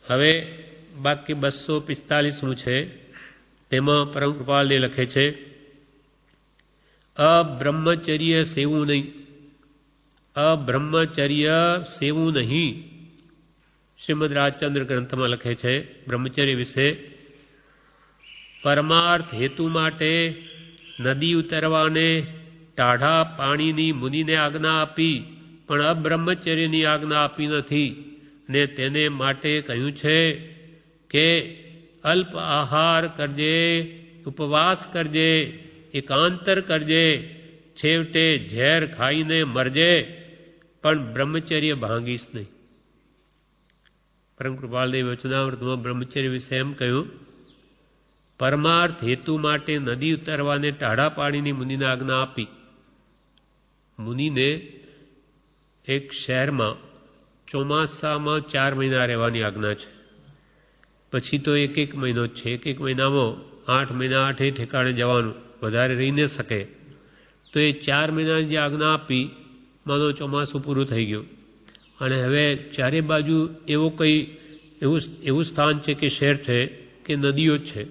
હવે બાકી 245 છે, તેમાં પરમ કૃપાલદેવ લખે છે, અબ્રહ્મચર્ય સેવું નહીં, અબ્રહ્મચર્ય સેવું નહીં. શ્રીમદ રાજચંદ્ર ગ્રંથમાં લખે છે બ્રહ્મચર્ય વિશે, પરમાર્થ હેતુ માટે નદી ઉતરવાને ટાઢા પાણીની મુનિને આજ્ઞા આપી, પણ અબ્રહ્મચર્યની આજ્ઞા આપી નથી. ને તેને માટે કહ્યું છે કે અલ્પ આહાર કરજે, ઉપવાસ કરજે, એકાંતર કરજે, છેવટે ઝેર ખાઈને મરજે, પણ બ્રહ્મચર્ય ભાંગીશ નહીં. પરમ કૃપાલદેવ વચનામૃતમાં બ્રહ્મચર્ય વિશે એમ કહ્યું, પરમાર્થ હેતુ માટે નદી ઉતરવાને ટાઢા પાણીની મુનિને આજ્ઞા આપી. મુનિને એક શહેરમાં ચોમાસામાં 4 મહિના રહેવાની આજ્ઞા છે, પછી તો એક મહિનો જ છે. એક મહિનામાં 8 મહિના 8 ઠેકાણે જવાનું, વધારે રહી ન શકે. તો એ 4 મહિનાની જે આજ્ઞા આપી, માનો ચોમાસું પૂરું થઈ ગયું અને હવે ચારે બાજુ એવું સ્થાન છે કે શહેર છે કે નદીઓ છે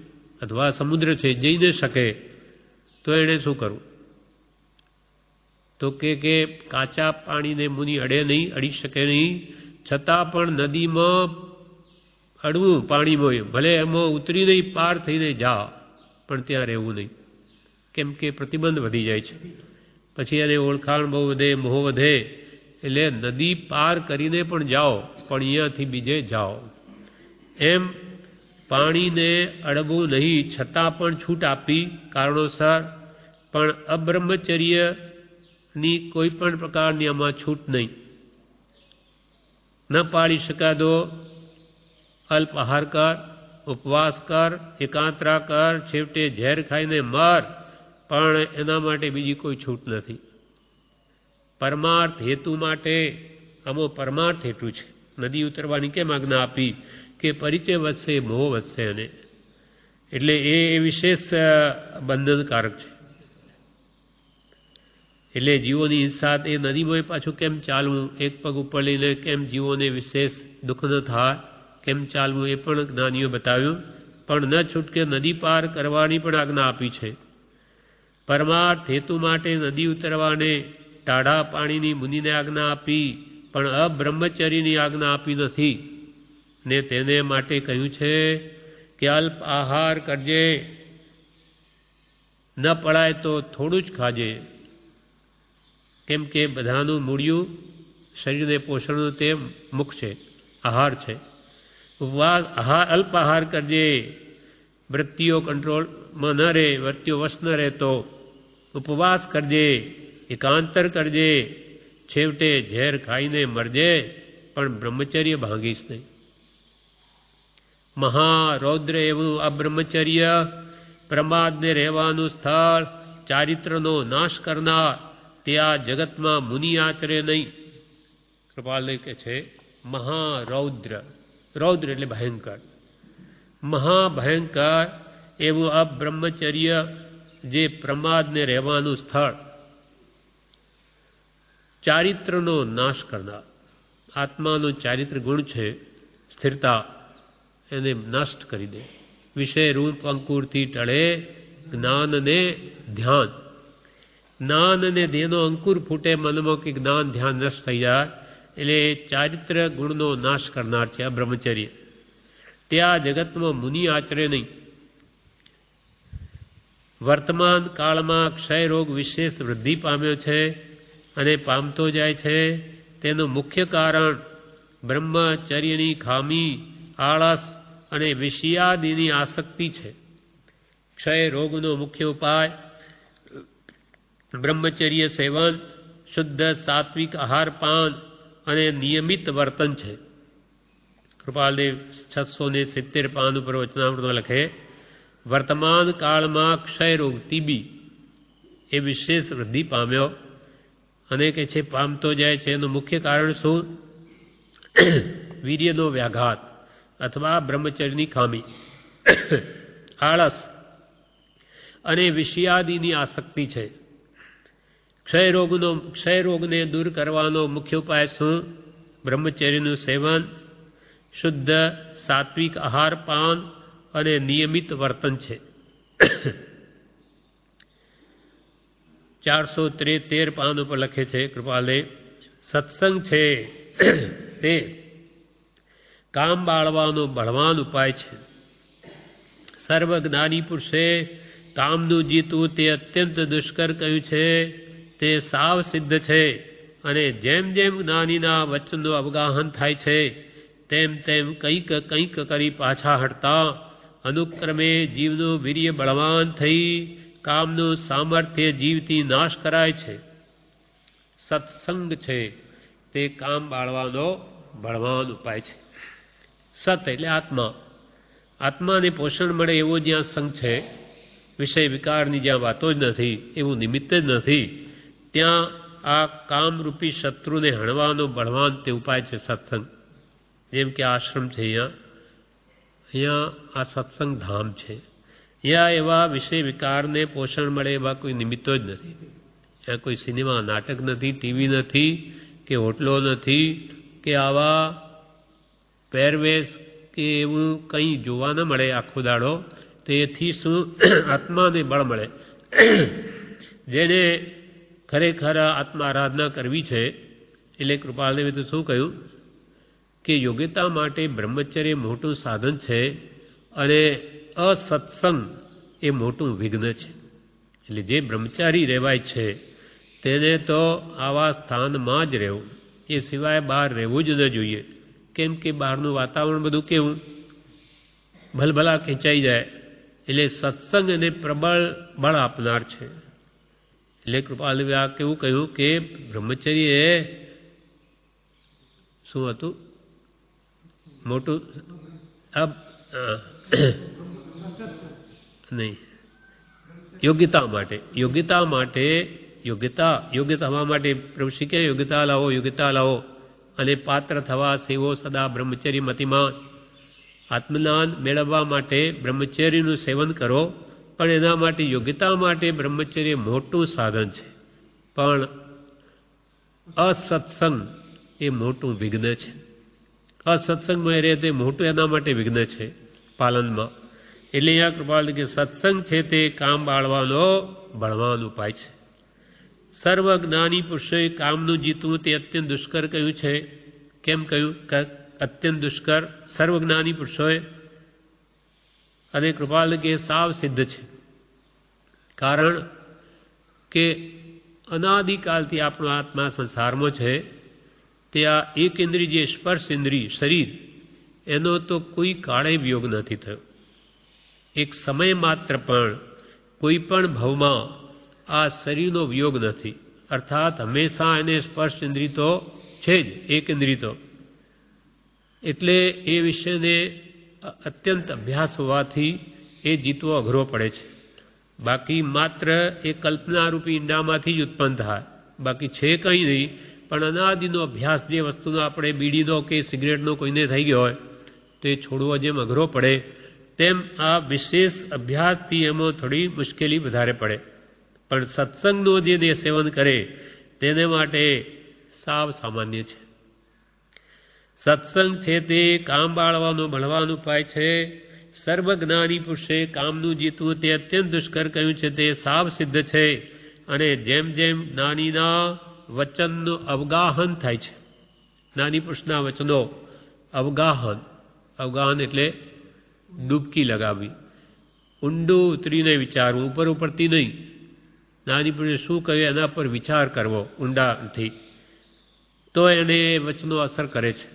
અથવા સમુદ્ર છે, જઈ ન શકે, તો એણે શું કરવું? તો કે કાચા પાણીને મુનિ અડે નહીં, અડી શકે નહીં, છતાં પણ નદીમાં અડવું, પાણીમાં ભલે એમાં ઉતરી નહીં, પાર થઈને જા, પણ ત્યાં રહેવું નહીં. કેમ કે પ્રતિબંધ વધી જાય છે, પછી એને ઓળખાણ બહુ વધે, મોહ વધે. એટલે નદી પાર કરીને પણ જાઓ, પણ અહીંયાથી બીજે જાઓ. એમ પાણીને અડવું નહીં, છતાં પણ છૂટ આપી કારણોસર, પણ અબ્રહ્મચર્યની કોઈ પણ પ્રકારની આમાં છૂટ નહીં. ન પાળી શકાતો અલ્પ આહાર કર, ઉપવાસ કર, એકાંતરા કર, છેવટે ઝેર ખાઈને મર, પણ એના માટે બીજી કોઈ છૂટ નથી. પરમાર્થ હેતુ માટે, આમાં પરમાર્થ હેતુ છે. નદી ઉતરવાની કેમ આજ્ઞા આપી? કે પરિચય વધશે, મોહ વધશે. અને એટલે એ વિશેષ બંધનકારક છે. એટલે જીવોની હિંસા, એ નદીમાં પાછું કેમ ચાલવું, એક પગ ઉપર લઈને કેમ જીવોને વિશેષ દુઃખ ન થાય, કેમ ચાલવું, એ પણ જ્ઞાનીઓ બતાવ્યું. પણ ન છૂટકે નદી પાર કરવાની પણ આજ્ઞા આપી છે. પરમાર્થ હેતુ માટે નદી ઉતરવાને ટાઢા પાણીની મુનિને આજ્ઞા આપી, પણ અબ્રહ્મચર્યની આજ્ઞા આપી નથી. ને તેને માટે કહ્યું છે કે અલ્પ આહાર કરજે, ન પડાય તો થોડું જ ખાજે. કેમ કે બધાનું મૂળિયું શરીરને પોષણનું તે મુખ છે, આહાર છે. ઉપવાસ અલ્પ આહાર કરજે, વૃત્તિઓ કંટ્રોલમાં ન રહે, વૃત્તિઓ વશ ન રહે તો ઉપવાસ કરજે, એકાંતર કરજે, છેવટે ઝેર ખાઈને મરજે, પણ બ્રહ્મચર્ય ભાંગીશ નહીં. મહારૌદ્ર એવું અબ્રહ્મચર્ય, પ્રમાદને રહેવાનું સ્થળ, ચારિત્રનો નાશ કરનાર, તે આ જગતમાં મુનિ આચરે નહીં. કૃપાલદેવ કહે છે મહારૌદ્ર, રૌદ્ર એટલે ભયંકર, મહાભયંકર એવું અબ્રહ્મચર્ય, જે પ્રમાદને રહેવાનું સ્થળ, ચારિત્રનો નાશ કરનાર. આત્માનો ચારિત્ર ગુણ છે સ્થિરતા, એને નષ્ટ કરી દે. વિષય રૂપ અંકુરથી ટળે જ્ઞાનને ધ્યાન. જ્ઞાન અને દેહનો અંકુર ફૂટે મનમાં કે જ્ઞાન ધ્યાન નષ્ટ થઈ જાય, એટલે ચારિત્ર ગુણનો નાશ કરનાર છે આ બ્રહ્મચર્ય. તે આ જગતમાં મુનિ આચરે નહીં. વર્તમાન કાળમાં ક્ષય રોગ વિશેષ વૃદ્ધિ પામ્યો છે અને પામતો જાય છે. તેનું મુખ્ય કારણ બ્રહ્મચર્યની ખામી, આળસ અને વિષયાદિની આસક્તિ છે. ક્ષય રોગનો મુખ્ય ઉપાય બ્રહ્મચર્ય સેવન, શુદ્ધ સાત્વિક આહાર પાન અને નિયમિત વર્તન છે. કૃપાલદેવ 670 પાન ઉપર વચનામૃતમાં લખે, વર્તમાન કાળમાં ક્ષય રોગ ટીબી એ વિશેષ વૃદ્ધિ પામ્યો અને કે છે પામતો જાય છે. એનું મુખ્ય કારણ શું? વીર્યનો વ્યાઘાત અથવા બ્રહ્મચર્યની ખામી, આળસ અને વિષયાદિની આસક્તિ છે. ક્ષય રોગને દૂર કરવાનો મુખ્ય ઉપાય શું? બ્રહ્મચર્યનું સેવન, શુદ્ધ સાત્વિક આહાર પાન અને નિયમિત વર્તન છે. 473 પાન ઉપર લખે છે કૃપાલે, સત્સંગ છે તે કામ બાળવાનો બળવાન ઉપાય છે. સર્વ જ્ઞાની પુરુષે કામનું જીતવું તે અત્યંત દુષ્કર કહ્યું છે તે સાવ સિદ્ધ છે. અને જેમ જેમ જ્ઞાનીના વચનનું અવગાહન થાય છે તેમ તેમ કંઈક કંઈક કરી પાછા હટતા અનુક્રમે જીવનું વીર્ય બળવાન થઈ કામનું સામર્થ્ય જીવથી નાશ કરાય છે. સત્સંગ છે તે કામ બાળવાનો બળવાન ઉપાય છે. સત એટલે આત્મા. આત્માને પોષણ મળે એવો જ્યાં સંગ છે, વિષય વિકારની જ્યાં વાતો જ નથી, એવું નિમિત્ત જ નથી, ત્યાં આ કામરૂપી શત્રુને હણવાનો બળવાન તે ઉપાય છે સત્સંગ. જેમ કે આશ્રમ છે, અહીંયા આ સત્સંગ ધામ છે. અહીંયા એવા વિષય વિકારને પોષણ મળે એવા કોઈ નિમિત્તો જ નથી. ત્યાં કોઈ સિનેમા નાટક નથી, ટીવી નથી, કે હોટલો નથી, કે આવા પહેરવેશ કે એવું કંઈ જોવા ન મળે આખો દાડો. તો એથી શું આત્માને બળ મળે. જેને ખરેખર આત્મા આરાધના કરવી છે એટલે કૃપાલદેવે તો શું કહ્યું કે યોગ્યતા માટે બ્રહ્મચર્ય મોટું સાધન છે અને અસત્સંગ એ મોટું વિઘ્ન છે. એટલે જે બ્રહ્મચારી રહેવાય છે તેને તો આવા સ્થાનમાં જ રહેવું, એ સિવાય બહાર રહેવું જ ન જોઈએ. કેમ કે બહારનું વાતાવરણ બધું કેવું ભલભલા ખેંચાઈ જાય. એટલે સત્સંગ એને પ્રબળ બળ આપનાર છે. એટલે કૃપાલદેવે આ કેવું કહ્યું કે બ્રહ્મચર્ય એ શું હતું મોટું નહીં, યોગ્યતા માટે. યોગ્ય થવા માટે પ્રભુ શ્રી કે યોગ્યતા લાવો અને પાત્ર થવા સેવો સદા બ્રહ્મચર્ય મતિમાન. આત્મજ્ઞાન મેળવવા માટે બ્રહ્મચર્યનું સેવન કરો, પણ એના માટે યોગ્યતા માટે બ્રહ્મચર્ય મોટું સાધન છે. પણ અસત્સંગ એ મોટું વિઘ્ન છે. અસત્સંગમાં રહે તે મોટું એના માટે વિઘ્ન છે પાલનમાં. એટલે અહીંયા કૃપાલ કે સત્સંગ છે તે કામ બાળવાનો બળવાન ઉપાય છે. સર્વ જ્ઞાની પુરુષોએ કામનું જીતવું તે અત્યંત દુષ્કર કહ્યું છે. કેમ કહ્યું અત્યંત દુષ્કર? સર્વ જ્ઞાની પુરુષોએ. અને કૃપાલ કે સાવ સિદ્ધ છે. કારણ કે અનાદિકાલથી આપણો આત્મા સંસારમાં છે તે આ એક ઇન્દ્રિય જે સ્પર્શ ઇન્દ્રિય શરીર એનો તો કોઈ કાળે વિયોગ નથી થયો. એક સમય માત્ર પણ કોઈ પણ ભવમાં આ શરીરનો વિયોગ નથી. અર્થાત હંમેશા એને સ્પર્શ ઇન્દ્રિય તો છે જ, એક ઇન્દ્રિય તો. એટલે એ વિષયને અત્યંત અભ્યાસ હોવાથી એ જીતવો અઘરો પડે છે. બાકી માત્ર એ કલ્પનારૂપી ઈંડામાંથી જ ઉત્પન્ન થાય, બાકી છે કંઈ નહીં. પણ અનાદિનો અભ્યાસ જે વસ્તુનો આપણે બીડીનો કે સિગરેટનો કોઈને થઈ ગયો હોય તો એ છોડવો જેમ અઘરો પડે તેમ આ વિશેષ અભ્યાસથી એમાં થોડી મુશ્કેલી વધારે પડે. પણ સત્સંગનું જે સેવન કરે તેને માટે સાવ સામાન્ય છે. સત્સંગ છે તે કામ બાળવાનો બળવાન ઉપાય છે. સર્વજ્ઞાની પુરુષે કામનું જીતવું તે અત્યંત દુષ્કર કહ્યું છે તે સાવ સિદ્ધ છે. અને જેમ જેમ જ્ઞાનીના વચનનું અવગાહન થાય છે, જ્ઞાની પુરુષના વચનો અવગાહન એટલે ડૂબકી લગાવવી, ઊંડું ઉતરીને વિચારવું, ઉપરથી નહીં. જ્ઞાની પુરુષે શું કહ્યું એના પર વિચાર કરવો ઊંડાથી, તો એને વચનો અસર કરે છે.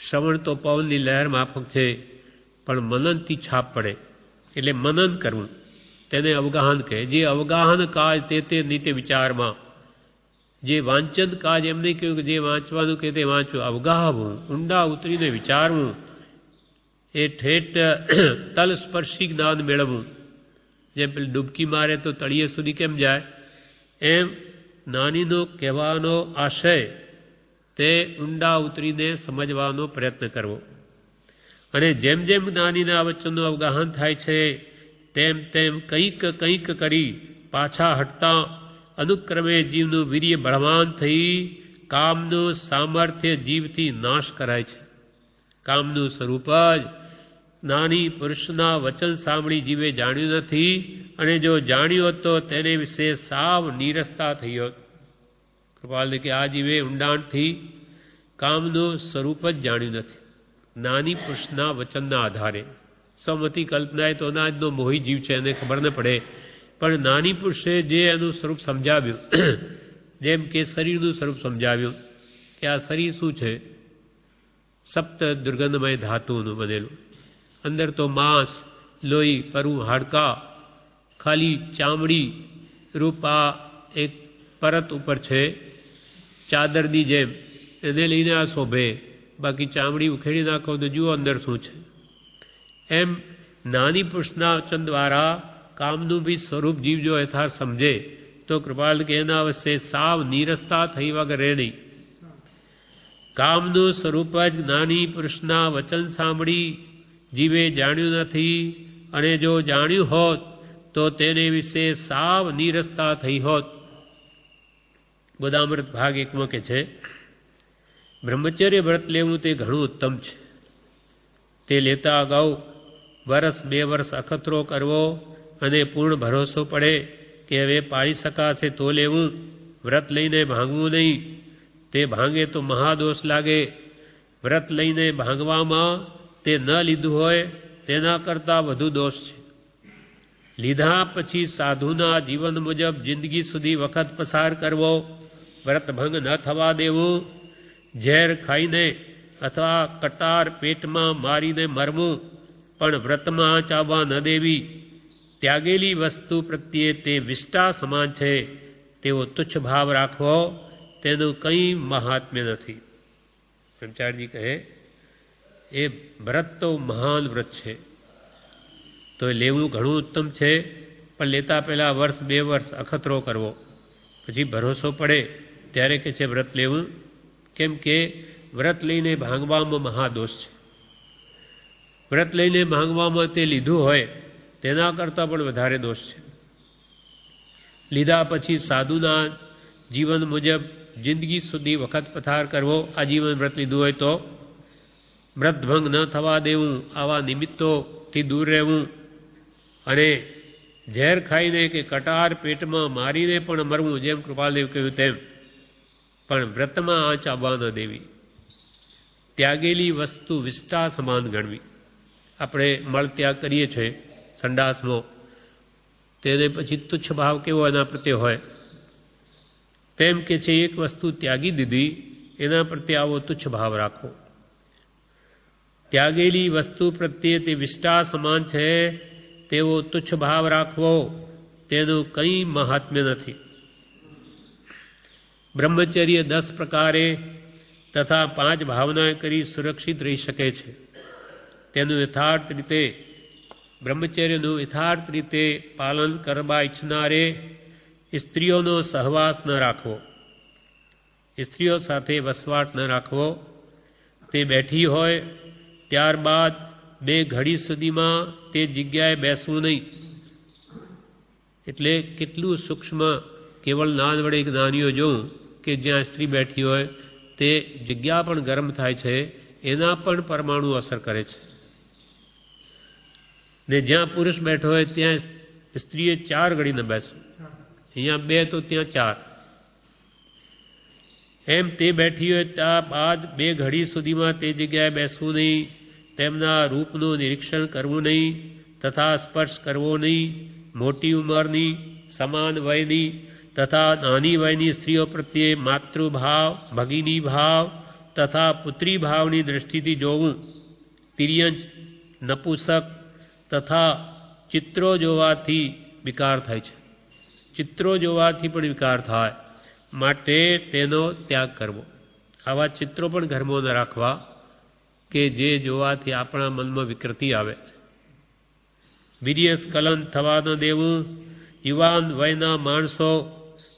શ્રવણ તો પવનની લહેર માફક છે, પણ મનનથી છાપ પડે. એટલે મનન કરવું તેને અવગાહન કહે. જે અવગાહન કાજ તે નીતે વિચારમાં, જે વાંચન કાજ એમ નહીં કહ્યું કે જે વાંચવાનું કે તે વાંચવું, અવગાહવું, ઊંડા ઉતરીને વિચારવું, એ ઠેઠ તલસ્પર્શી જ્ઞાન મેળવવું. જેમ પેલી ડૂબકી મારે તો તળિયે સુધી કેમ જાય, એમ જ્ઞાનીનો કહેવાનો આશય તે ઊંડા ઉતરીને સમજવાનો પ્રયત્ન કરવો. અને જેમ જેમ જ્ઞાનીના વચનનું અવગાહન થાય છે તેમ તેમ કંઈક કરી પાછા હટતા અનુક્રમે જીવનું વીર્ય બળવાન થઈ કામનું સામર્થ્ય જીવથી નાશ કરાય છે. કામનું સ્વરૂપ જ જ્ઞાની પુરુષના વચન સાંભળી જીવે જાણ્યું નથી, અને જો જાણ્યું હોત તો તેને વિશે સાવ નીરસતા થઈ હોત. કૃપાલ કે આ જીવે ઊંડાણથી કામનું સ્વરૂપ જ જાણ્યું નથી. જ્ઞાની પુરુષના વચનના આધારે સમતિ કલ્પનાએ તો અનાજનો મોહી જીવ છે, એને ખબર ન પડે, પણ જ્ઞાની પુરુષે જે એનું સ્વરૂપ સમજાવ્યું, જેમ કે શરીરનું સ્વરૂપ સમજાવ્યું કે આ શરીર શું છે, સપ્ત દુર્ગંધમય ધાતુનું બનેલું, અંદર તો માંસ, લોહી, પરુ, હાડકા, ખાલી ચામડી રૂપ આ એક પરત ઉપર છે, ચાદરની જેમ એને લઈને આ શોભે, બાકી ચામડી ઉખેડી નાખો તો જુઓ અંદર શું છે. એમ જ્ઞાની પુરુષના વચન દ્વારા કામનું બી સ્વરૂપ જીવ જો યથાર્થ સમજે તો કૃપાલ કે એના વચ્ચે સાવ નીરસતા થઈ વગર રહે નહીં. કામનું સ્વરૂપ જ જ્ઞાની પુરુષના વચન સાંભળી જીવે જાણ્યું નથી, અને જો જાણ્યું હોત તો તેને વિશે સાવ નીરસતા થઈ હોત. ગોદામૃત ભાગ 1 કે છે, બ્રહ્મચર્ય વ્રત લેવું તે ઘણું ઉત્તમ છે. તે લેતા અગાઉ વર્ષ 2 વર્ષ અખતરો કરવો અને પૂર્ણ ભરોસો પડે કે હવે પાળી શકાશે તો લેવું. વ્રત લઈને ભાંગવું નહીં, તે ભાંગે તો મહાદોષ લાગે. વ્રત લઈને ભાંગવામાં તે ન લીધું હોય તેના કરતાં વધુ દોષ છે. લીધા પછી સાધુના જીવન મુજબ જિંદગી સુધી વખત પસાર કરવો, વ્રતભંગ ન થવા દેવું, ઝેર ખાઈને અથવા કટાર પેટમાં મારીને મરવું, પણ વ્રતમાં ચાવવા ન દેવી. ત્યાગેલી વસ્તુ પ્રત્યે તે વિષ્ટા સમાન છે તેવો તુચ્છ ભાવ રાખવો, તેનું કંઈ મહાત્મ્ય નથી. બ્રહ્મચારીજી કહે એ વ્રત તો મહાન વ્રત છે, તો લેવું ઘણું ઉત્તમ છે, પણ લેતા પહેલાં વર્ષ 2 વર્ષ અખતરો કરવો, પછી ભરોસો પડે ત્યારે કે છે વ્રત લેવું. કેમ કે વ્રત લઈને ભાંગવામાં મહાદોષ છે. વ્રત લઈને ભાંગવામાં તે લીધું હોય તેના કરતાં પણ વધારે દોષ છે. લીધા પછી સાધુના જીવન મુજબ જિંદગી સુધી વખત પસાર કરવો, આજીવન વ્રત લીધું હોય તો વ્રતભંગ ન થવા દેવું, આવા નિમિત્તોથી દૂર રહેવું, અને ઝેર ખાઈને કે કટાર પેટમાં મારીને પણ મરવું, જેમ કૃપાલદેવ કહ્યું તેમ, પણ વ્રતમાં આંચ આવવા ન દેવી. ત્યાગેલી વસ્તુ વિષ્ટા સમાન ગણવી. આપણે મળ ત્યાગ કરીએ છીએ સંડાસમાં, તેને પછી તુચ્છ ભાવ કેવો એના પ્રત્યે હોય, તેમ કે છે એક વસ્તુ ત્યાગી દીધી એના પ્રત્યે આવો તુચ્છ ભાવ રાખવો. ત્યાગેલી વસ્તુ પ્રત્યે તે વિષ્ટા સમાન છે તેવો તુચ્છ ભાવ રાખવો, તેનું કંઈ મહાત્મ્ય નથી. બ્રહ્મચર્ય 10 પ્રકારે તથા 5 ભાવના કરી સુરક્ષિત રહી શકે છે. તેનું યથાર્થ રીતે બ્રહ્મચર્યનું યથાર્થ રીતે પાલન કરવા ઈચ્છનારે સ્ત્રીઓનો સહવાસ ન રાખવો, સ્ત્રીઓ સાથે વસવાટ ન રાખવો. તે બેઠી હોય ત્યારબાદ 2 ઘડી સુધીમાં તે જગ્યાએ બેસવું નહીં. એટલે કેટલું સૂક્ષ્મ, કેવળ જ્ઞાન વડે જ્ઞાનીઓ જોઉં કે જ્યાં સ્ત્રી બેઠી હોય તે જગ્યા પણ ગરમ થાય છે, એના પણ પરમાણુ અસર કરે છે. ને જ્યાં પુરુષ બેઠો હોય ત્યાં સ્ત્રીએ 4 ઘડી ન બેસવું, અહીંયા 2 તો ત્યાં 4. એમ તે બેઠી હોય ત્યારબાદ 2 ઘડી સુધીમાં તે જગ્યાએ બેસવું નહીં, તેમના રૂપનું નિરીક્ષણ કરવું નહીં, તથા સ્પર્શ કરવો નહીં. મોટી ઉંમરની, સમાન વયની તથા નાની વયની સ્ત્રીઓ પ્રત્યે માતૃભાવ, ભગિની ભાવ તથા પુત્રી ભાવની દૃષ્ટિથી જોવું. તિર્યંચ, નપુસક તથા ચિત્રો જોવાથી વિકાર થાય છે. ચિત્રો જોવાથી પણ વિકાર થાય, માટે તેનો ત્યાગ કરવો. આવા ચિત્રો પણ ઘરમાં ન રાખવા કે જે જોવાથી આપણા મનમાં વિકૃતિ આવે. વીર્ય સ્ખલન થવા ન દેવું. યુવાન વયના માણસો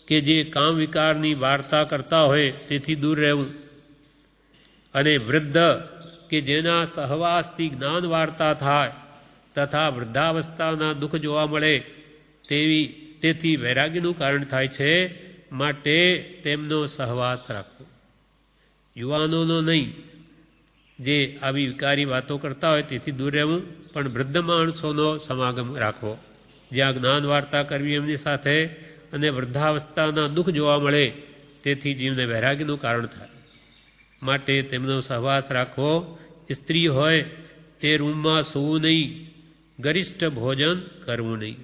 કે જે કામ વિકારની વાર્તા કરતા હોય તેથી દૂર રહેવું, અને વૃદ્ધ કે જેના સહવાસથી જ્ઞાન વાર્તા થાય તથા વૃદ્ધાવસ્થાના દુઃખ જોવા મળે તેથી વૈરાગ્યનું કારણ થાય છે, માટે તેમનો સહવાસ રાખવો. યુવાનોનો નહીં, જે આવી વિકારી વાતો કરતા હોય તેથી દૂર રહેવું, પણ વૃદ્ધ માણસોનો સમાગમ રાખવો, જ્યાં જ્ઞાન વાર્તા કરવી એમની સાથે, અને વૃદ્ધાવસ્થાના દુઃખ જોવા મળે તેથી જીવને વૈરાગ્યનું કારણ થાય. માટે તેમનો સહવાસ રાખવો. સ્ત્રી હોય તે રૂમમાં સૂવું નહીં, ગરિષ્ઠ ભોજન કરવું નહીં,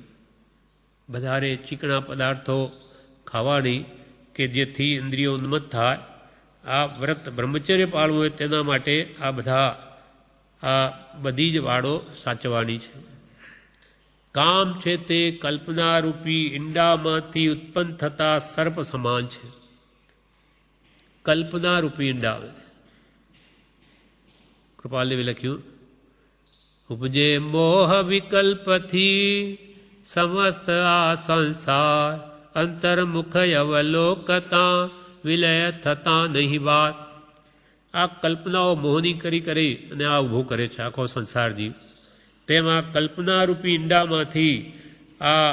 વધારે ચીકણા પદાર્થો ખાવા નહીં કે જેથી ઇન્દ્રિયો ઉન્મત્ત થાય. આ વ્રત બ્રહ્મચર્ય પાળવું હોય તેના માટે આ બધી જ વાળો સાચવાની છે. કામ છે તે કલ્પનારૂપી ઈંડામાંથી ઉત્પન્ન થતા સર્પ સમાન છે. કલ્પનારૂપી ઈંડા, કૃપાલદેવે લખ્યું, ઉપજે મોહ વિકલ્પથી સમસ્ત આ સંસાર, અંતર્મુખ અવલોકતા વિલય થતા નહીં વાત. આ કલ્પનાઓ મોહની કરી અને આ ઊભો કરે છે આખો સંસાર જીવ. તેમાં કલ્પનારૂપી ઈંડામાંથી આ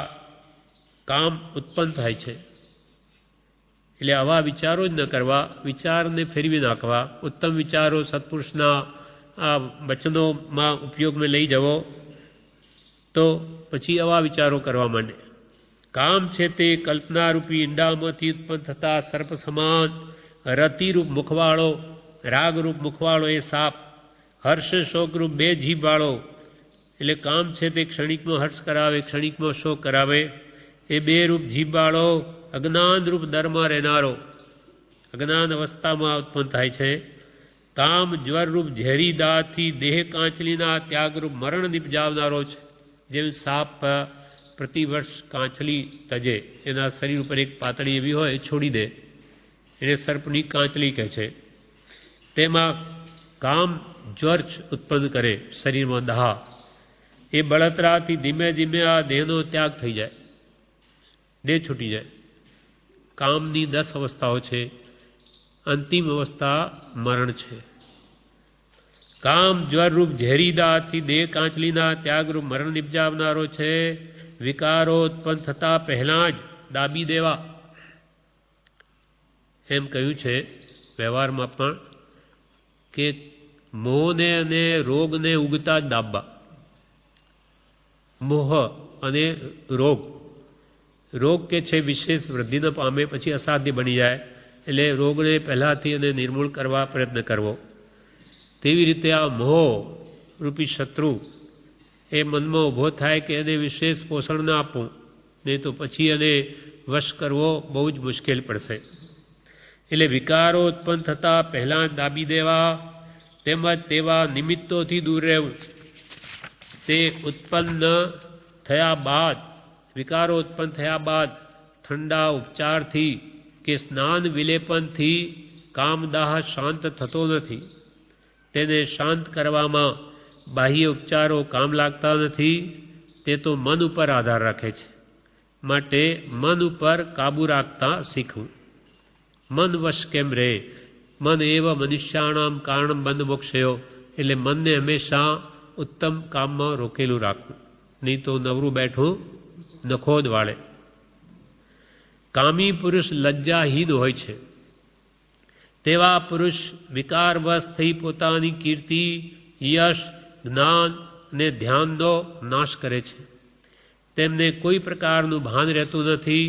કામ ઉત્પન્ન થાય છે. એટલે આવા વિચારો જ ન કરવા, વિચારને ફેરવી નાખવા, ઉત્તમ વિચારો સત્પુરુષના આ વચનોમાં ઉપયોગમાં લઈ જવો, તો પછી આવા વિચારો કરવા માંડે. કામ છે તે કલ્પનારૂપી ઈંડામાંથી ઉત્પન્ન થતા સર્પ સમાન, રતિરૂપ મુખવાળો, રાગરૂપ મુખવાળો એ સાપ, હર્ષ શોકરૂપ બે જીભવાળો, એટલે કામ છે તે ક્ષણિકમાં હર્ષ કરાવે, ક્ષણિકમાં શોક કરાવે, એ બે રૂપ જીભવાળો, અજ્ઞાનરૂપ દરમાં રહેનારો, અજ્ઞાન અવસ્થામાં ઉત્પન્ન થાય છે. કામ જ્વરરૂપ ઝેરી દાથી દેહ કાંચલીના ત્યાગરૂપ મરણ નિપજાવનારો છે. જેમ સાપ પ્રતિવર્ષ કાંચલી તજે, એના શરીર ઉપર એક પાતળી એવી હોય એ છોડી દે, એને સર્પની કાંચલી કહે છે. તેમાં કામ જ્વર ઉત્પન્ન કરે શરીરમાં દહા, એ બળતરાથી ધીમે ધીમે આ દેહનો ત્યાગ થઈ જાય, દેહ છૂટી જાય. કામની 10 અવસ્થાઓ છે, અંતિમ અવસ્થા મરણ છે. કામ જ્વરરૂપ ઝેરીદાથી દેહ કાંચલીના ત્યાગરૂપ મરણ નિપજાવનારો છે. વિકારો ઉત્પન્ન થતા પહેલાં જ દાબી દેવા, એમ કહ્યું છે વ્યવહારમાં પણ, કે મોહને અને રોગને ઉગતા જ દાબવા. મોહ અને રોગ કે છે વિશેષ વૃદ્ધિ ન પામે પછી અસાધ્ય બની જાય, એટલે રોગને પહેલાંથી એને નિર્મૂળ કરવા પ્રયત્ન કરવો. તેવી રીતે આ મોહ રૂપી શત્રુ એ મનમાં ઊભો થાય કે એને વિશેષ પોષણ ના આપવું, નહીં તો પછી એને વશ કરવો બહુ જ મુશ્કેલ પડશે. એટલે વિકારો ઉત્પન્ન થતાં પહેલાં દાબી દેવા, તેમજ તેવા નિમિત્તોથી દૂર રહેવું. તે ઉત્પન્ન થયા બાદ, વિકારો ઉત્પન્ન થયા બાદ ઠંડા ઉપચારથી કે સ્નાન વિલેપનથી કામદાહ શાંત થતો નથી. તેને શાંત કરવામાં બાહ્ય ઉપચારો કામ લાગતા નથી. તે તો મન ઉપર આધાર રાખે છે. માટે મન ઉપર કાબુ રાખતા શીખવું. મન વશ કેમ રહે? મન એવ મનુષ્યાણામ કારણ બંધ મોક્ષયો, એટલે મનને હંમેશા ઉત્તમ કામમાં રોકેલું રાખવું, નહીં તો નવરું બેઠું નખો જ વાળે. કામી પુરુષ લજ્જાહીન હોય છે. તેવા પુરુષ વિકારવશ થઈ પોતાની કીર્તિ, યશ, જ્ઞાન અને ધ્યાનનો નાશ કરે છે. તેમને કોઈ પ્રકારનું ભાન રહેતું નથી,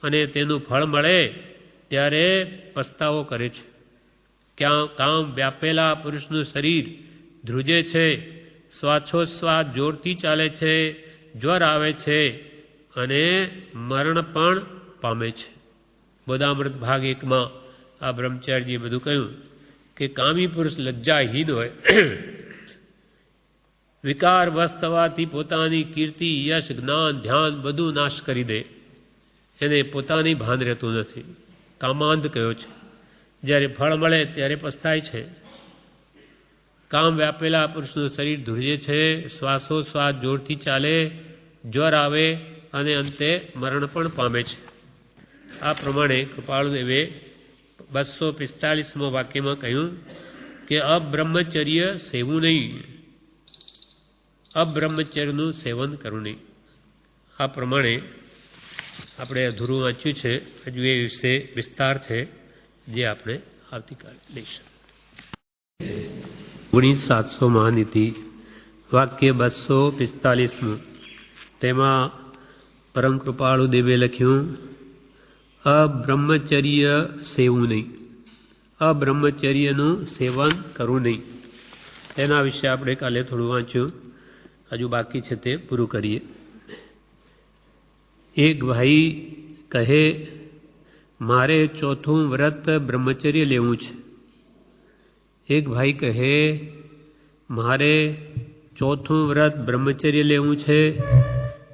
અને તેનું ફળ મળે ત્યારે પસ્તાવો કરે છે. ક્યાં કામ વ્યાપેલા પુરુષનું શરીર ધ્રુજે છે, શ્વાસોશ્વાસ જોરથી ચાલે છે, જ્વર આવે છે અને મરણ પણ પામે છે. બોધામૃત ભાગ 1માં આ બ્રહ્મચારીજીએ બધું કહ્યું કે કામી પુરુષ લજ્જાહીન હોય, વિકાર વશ થવાથી પોતાની કીર્તિ, યશ, જ્ઞાન, ધ્યાન બધું નાશ કરી દે. એને પોતાની ભાન રહેતું નથી. કામાંધ કયો છે. જ્યારે ફળ મળે ત્યારે પસ્તાય છે. કામ વ્યાપેલા પુરુષનું શરીર ધ્રુજે છે, શ્વાસોશ્વાસ જોરથી ચાલે, જ્વર આવે અને અંતે મરણ પણ પામે છે. આ પ્રમાણે કૃપાળુદેવે 245માં વાક્યમાં કહ્યું કે અબ્રહ્મચર્ય સેવું નહીં, અબ્રહ્મચર્યનું સેવન કરવું નહીં. આ પ્રમાણે આપણે અધૂરું વાંચ્યું છે. હજુ એ વિશે વિસ્તાર છે જે આપણે આવતીકાલે લઈશું. 19,700 મહાનીતિ વાક્ય 245. તેમાં પરમ કૃપાળુ દેવે લખ્યું, અબ્રહ્મચર્ય સેવું નહીં, અબ્રહ્મચર્યનું સેવન કરવું નહીં. એના વિશે આપણે કાલે થોડું વાંચ્યું, હજુ બાકી છે તે પૂરું કરીએ. એક ભાઈ કહે, મારે ચોથું વ્રત બ્રહ્મચર્ય લેવું છે. એક ભાઈ કહે, મારે ચોથું વ્રત બ્રહ્મચર્ય લેવું છે.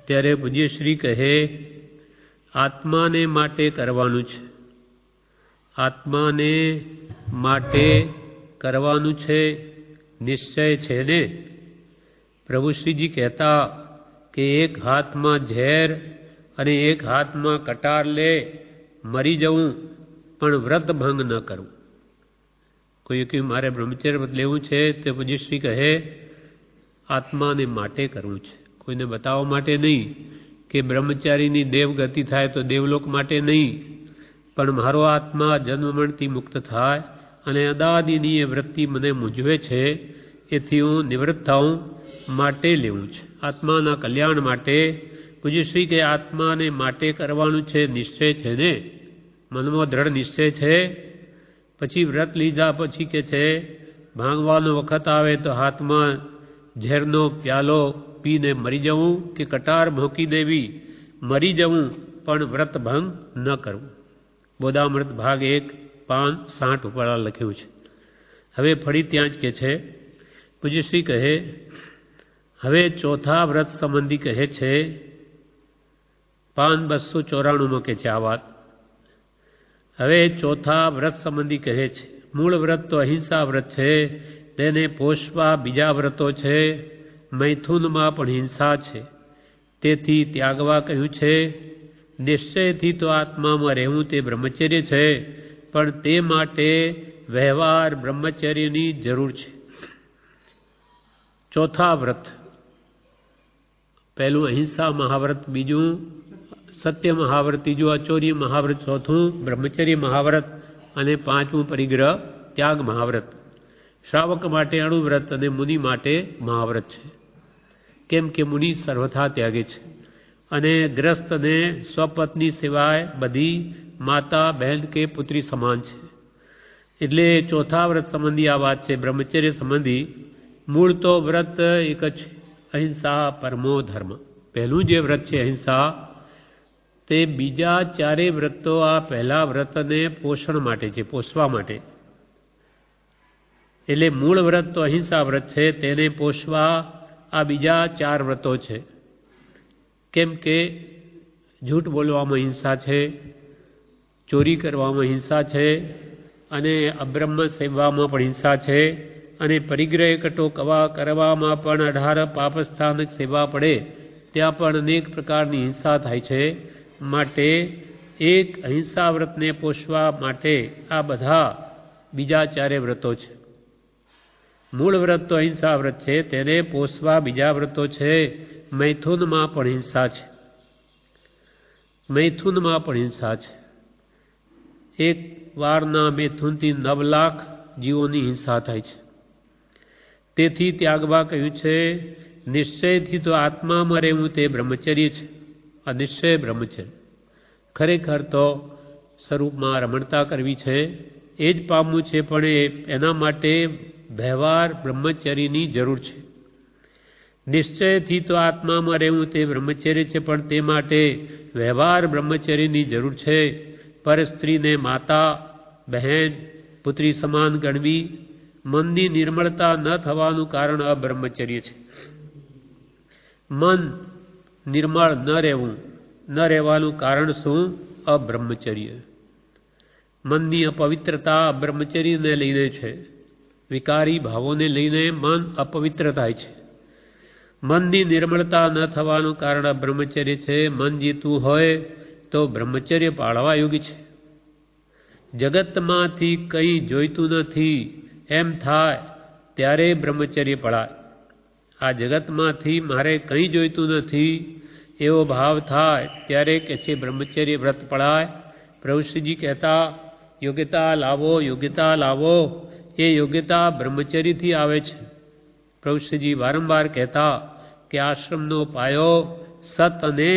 ત્યારે પૂજ્યશ્રી કહે, આત્માને માટે કરવાનું છે, આત્માને માટે કરવાનું છે, નિશ્ચય છે ને? પ્રભુશ્રીજી કહેતા કે એક હાથમાં ઝેર અને એક હાથમાં કટાર લે મરી જવું, પણ વ્રત ભંગ ન કરવું. કોઈ કહ્યું મારે બ્રહ્મચર્ય વ્રત લેવું છે, તે પૂજ્યશ્રી કહે આત્માને માટે કરવું છે, કોઈને બતાવવા માટે નહીં, કે બ્રહ્મચારીની દેવગતિ થાય તો દેવલોક માટે નહીં, પણ મારો આત્મા જન્મમરણથી મુક્ત થાય અને અદાદિની એ વૃત્તિ મને મૂંઝવે છે, એથી હું નિવૃત્ત થાઉં માટે લેવું છે, આત્માના કલ્યાણ માટે. પૂજ્યશ્રી કે આત્માને માટે કરવાનું છે, નિશ્ચય છે ને? મનમાં દ્રઢ નિશ્ચય છે. પછી વ્રત લીધા પછી કે છે ભાંગવાનો વખત આવે તો હાથમાં ઝેરનો પ્યાલો પીને મરી જવું, કે કટાર ભોંકી દેવી મરી જવું, પણ વ્રત ભંગ ન કરવું. બોધામૃત ભાગ 1 પાન 60 ઉપર લખ્યું છે. હવે ફરી ત્યાં જ કે છે, પૂજ્યશ્રી કહે, હવે ચોથા વ્રત સંબંધી કહે છે, પાન 294 કે છે આ વાત. હવે ચોથા વ્રત સંબંધી કહે છે, મૂળ વ્રત તો અહિંસા વ્રત છે, તેને પોષવા બીજા વ્રતો છે, મૈથુનમાં પણ હિંસા છે, તેથી ત્યાગવા કહ્યું છે. નિશ્ચયથી તો આત્મામાં રહેવું તે બ્રહ્મચર્ય છે, પણ તે માટે વ્યવહાર બ્રહ્મચર્યની જરૂર છે. ચોથા વ્રત, પહેલું અહિંસા મહાવ્રત, બીજું સત્ય મહાવ્રત, ત્રીજું અચૌર્ય મહાવ્રત, ચોથું બ્રહ્મચર્ય મહાવ્રત અને પાંચમું પરિગ્રહ ત્યાગ મહાવ્રત. શ્રાવક માટે અણુવ્રત અને મુનિ માટે મહાવ્રત છે, કેમ કે મુનિ સર્વથા ત્યાગે છે અને ગ્રસ્તને સ્વપત્ની સિવાય બધી માતા બહેન કે પુત્રી સમાન છે. એટલે ચોથા વ્રત સંબંધી આ વાત છે. બ્રહ્મચર્ય સંબંધી મૂળ તો વ્રત એક જ, અહિંસા પરમો ધર્મ. પહેલું જે વ્રત છે અહિંસા, તે બીજા ચારેય વ્રતો આ પહેલા વ્રતને પોષણ માટે છે, પોષવા માટે. એટલે મૂળ વ્રત તો અહિંસા વ્રત છે, તેને પોષવા આ બીજા 4 વ્રતો છે. કેમ કે જૂઠ બોલવામાં હિંસા છે, ચોરી કરવામાં હિંસા છે, અને અબ્રહ્મ સેવવામાં પણ હિંસા છે, અને પરિગ્રહ એકઠો કરવામાં પણ 18 પાપસ્થાન સેવા પડે ત્યાં પણ અનેક પ્રકારની હિંસા થાય છે. માટે એક અહિંસા વ્રતને પોષવા માટે આ બધા બીજા 4 વ્રતો છે. મૂળ વ્રત તો અહિંસા વ્રત છે, તેને પોષવા બીજા વ્રતો છે. મૈથુનમાં પણ હિંસા છે, મૈથુનમાં પણ હિંસા છે. એક વારના મૈથુનથી 9 લાખ જીવોની હિંસા થાય છે. તેથી ત્યાગવા કહ્યું છે. નિશ્ચયથી તો આત્મામાં રહેવું તે બ્રહ્મચર્ય છે, આ નિશ્ચય બ્રહ્મચર્ય. ખરેખર તો સ્વરૂપમાં રમણતા કરવી છે, એ જ પામવું છે, પણ એના માટે વ્યવહાર બ્રહ્મચર્યની જરૂર છે. નિશ્ચયથી તો આત્મામાં રહેવું તે બ્રહ્મચર્ય છે, પણ તે માટે વ્યવહાર બ્રહ્મચર્યની જરૂર છે. પર સ્ત્રીને માતા બહેન પુત્રી સમાન ગણવી, મનની નિર્મળતા ન થવાનું કારણ અબ્રહ્મચર્ય છે. મન નિર્મળ ન રહેવું, ન રહેવાનું કારણ શું? અબ્રહ્મચર્ય. મનની અપવિત્રતા અબ્રહ્મચર્યને લઈને છે. વિકારી ભાવોને લઈને મન અપવિત્ર થાય છે. મનની નિર્મળતા ન થવાનું કારણ અબ્રહ્મચર્ય છે. મન જીતવું હોય તો બ્રહ્મચર્ય પાળવા યોગ્ય છે. જગતમાંથી કંઈ જોઈતું નથી એમ થાય ત્યારે બ્રહ્મચર્ય પળાય. આ જગતમાંથી મારે કંઈ જોઈતું નથી એવો ભાવ થાય ત્યારે કે છે બ્રહ્મચર્ય વ્રત પળાય. પ્રભુશ્રીજી કહેતા યોગ્યતા લાવો, યોગ્યતા લાવો. એ યોગ્યતા બ્રહ્મચર્યથી આવે છે. પ્રભુશ્રીજી વારંવાર કહેતા કે આશ્રમનો પાયો સત અને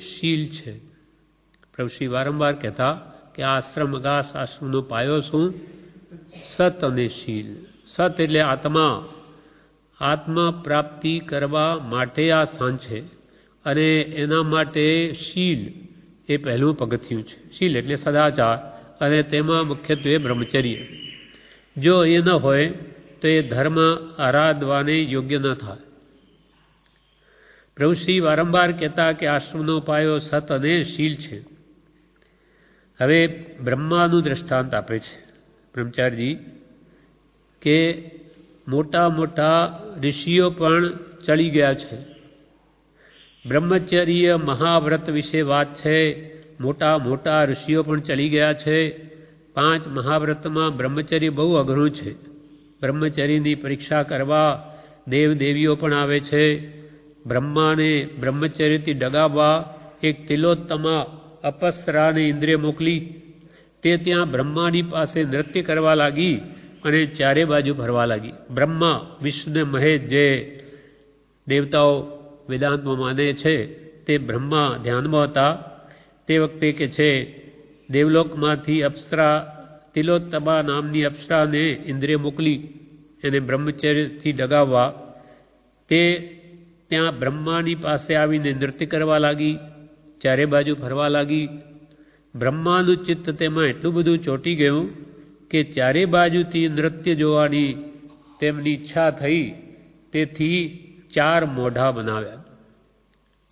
શીલ છે. પ્રભુશ્રી વારંવાર કહેતા કે આશ્રમ અગાસ આશ્રમનો પાયો શું? સત અને શીલ. સત એટલે આત્મા. આત્મ પ્રાપ્તિ કરવા માટે આ સ્થાન છે અને એના માટે શીલ એ પહેલું પગથિયું છે. શીલ એટલે સદાચાર અને તેમાં મુખ્યત્વે બ્રહ્મચર્ય. જો એ ન હોય તો એ ધર્મ આરાધવાને યોગ્ય ન થાય. પ્રભુશ્રી વારંવાર કહેતા કે આશ્રમનો પાયો સત અને શીલ છે. હવે બ્રહ્માનું દ્રષ્ટાંત આપે છે બ્રહ્મચારીજી કે મોટા મોટા ઋષિઓ પણ ચડી ગયા છે. બ્રહ્મચર્ય મહાવ્રત વિશે વાત છે. મોટા મોટા ઋષિઓ પણ ચડી ગયા છે. 5 મહાવ્રતમાં બ્રહ્મચર્ય બહુ અઘરું છે. બ્રહ્મચર્યની પરીક્ષા કરવા દેવ દેવીઓ પણ આવે છે. બ્રહ્માને બ્રહ્મચર્યથી ડગાવવા એક તિલોત્તમા અપસરાને ઇન્દ્રિય મોકલી. તે ત્યાં બ્રહ્માની પાસે નૃત્ય કરવા લાગી અને ચારે બાજુ ફરવા લાગી. બ્રહ્મા વિષ્ણુ મહેશ જે દેવતાઓ વેદાંતમાં માને છે તે બ્રહ્મા ધ્યાનમાં હતા. તે વખતે કે છે દેવલોકમાંથી અપ્સરા તિલોત્તમા નામની અપ્સરાને ઇન્દ્રિય મોકલી એને બ્રહ્મચર્યથી ડગાવવા. તે ત્યાં બ્રહ્માની પાસે આવીને નૃત્ય કરવા લાગી, ચારે બાજુ ફરવા લાગી. બ્રહ્માનું ચિત્ત તેમાં એટલું બધું ચોંટી ગયું કે ચારે બાજુથી નૃત્ય જોવાની તેમની ઈચ્છા થઈ. તેથી 4 મોઢા બનાવ્યા.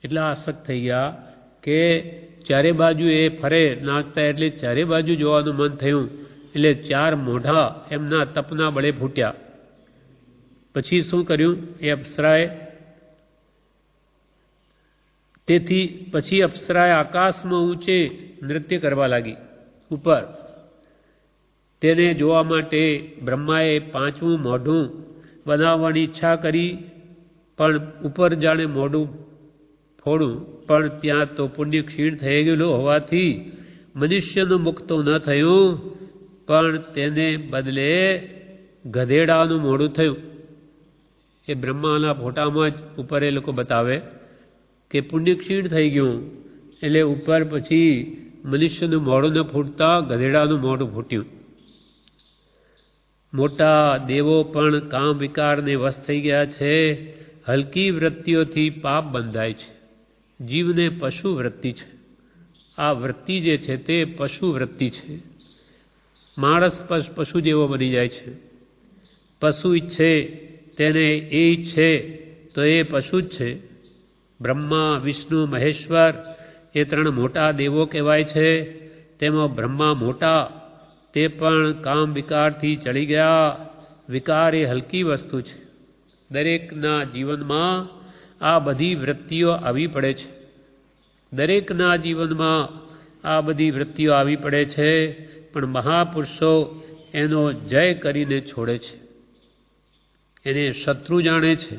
એટલા આસક્ત થઈ ગયા કે ચારે બાજુ એ ફરે નાચતા એટલે ચારે બાજુ જોવાનું મન થયું. એટલે 4 મોઢા એમના તપના બળે ફૂટ્યા. પછી શું કર્યું એ અપ્સરાએ? તેથી પછી અપ્સરાએ આકાશમાં ઊંચે નૃત્ય કરવા લાગી ઉપર. તેને જોવા માટે બ્રહ્માએ 5મું મોઢું બનાવવાની ઈચ્છા કરી, પણ ઉપર જાણે મોઢું ફોડું, પણ ત્યાં તો પુણ્ય ક્ષીણ થઈ ગયેલું હોવાથી મનુષ્યનું મુખ તો ન થયું, પણ તેને બદલે ગધેડાનું મોઢું થયું. એ બ્રહ્માના ફોટામાં જ ઉપર એ લોકો બતાવે કે પુણ્ય ક્ષીણ થઈ ગયું એટલે ઉપર પછી મનુષ્યનું મોઢું ન ફૂટતા ગધેડાનું મોઢું ફૂટ્યું. મોટા દેવો પણ કામ વિકારને વશ થઈ ગયા છે. હલકી વૃત્તિઓથી પાપ બંધાય છે. જીવને પશુ વૃત્તિ છે. આ વૃત્તિ જે છે તે પશુ વૃત્તિ છે. માણસ પશુ જેવો બની જાય છે. પશુ ઈચ્છે તેને એ ઈચ્છે તો એ પશુ જ છે. બ્રહ્મા વિષ્ણુ મહેશ્વર એ 3 મોટા દેવો કહેવાય છે. તેમાં બ્રહ્મા મોટા, તે પણ કામ વિકારથી ચડી ગયા. વિકાર એ હલકી વસ્તુ છે. દરેકના જીવનમાં આ બધી વૃત્તિઓ આવી પડે છે. દરેકના જીવનમાં આ બધી વૃત્તિઓ આવી પડે છે, પણ મહાપુરુષો એનો જય કરીને છોડે છે. એને શત્રુ જાણે છે.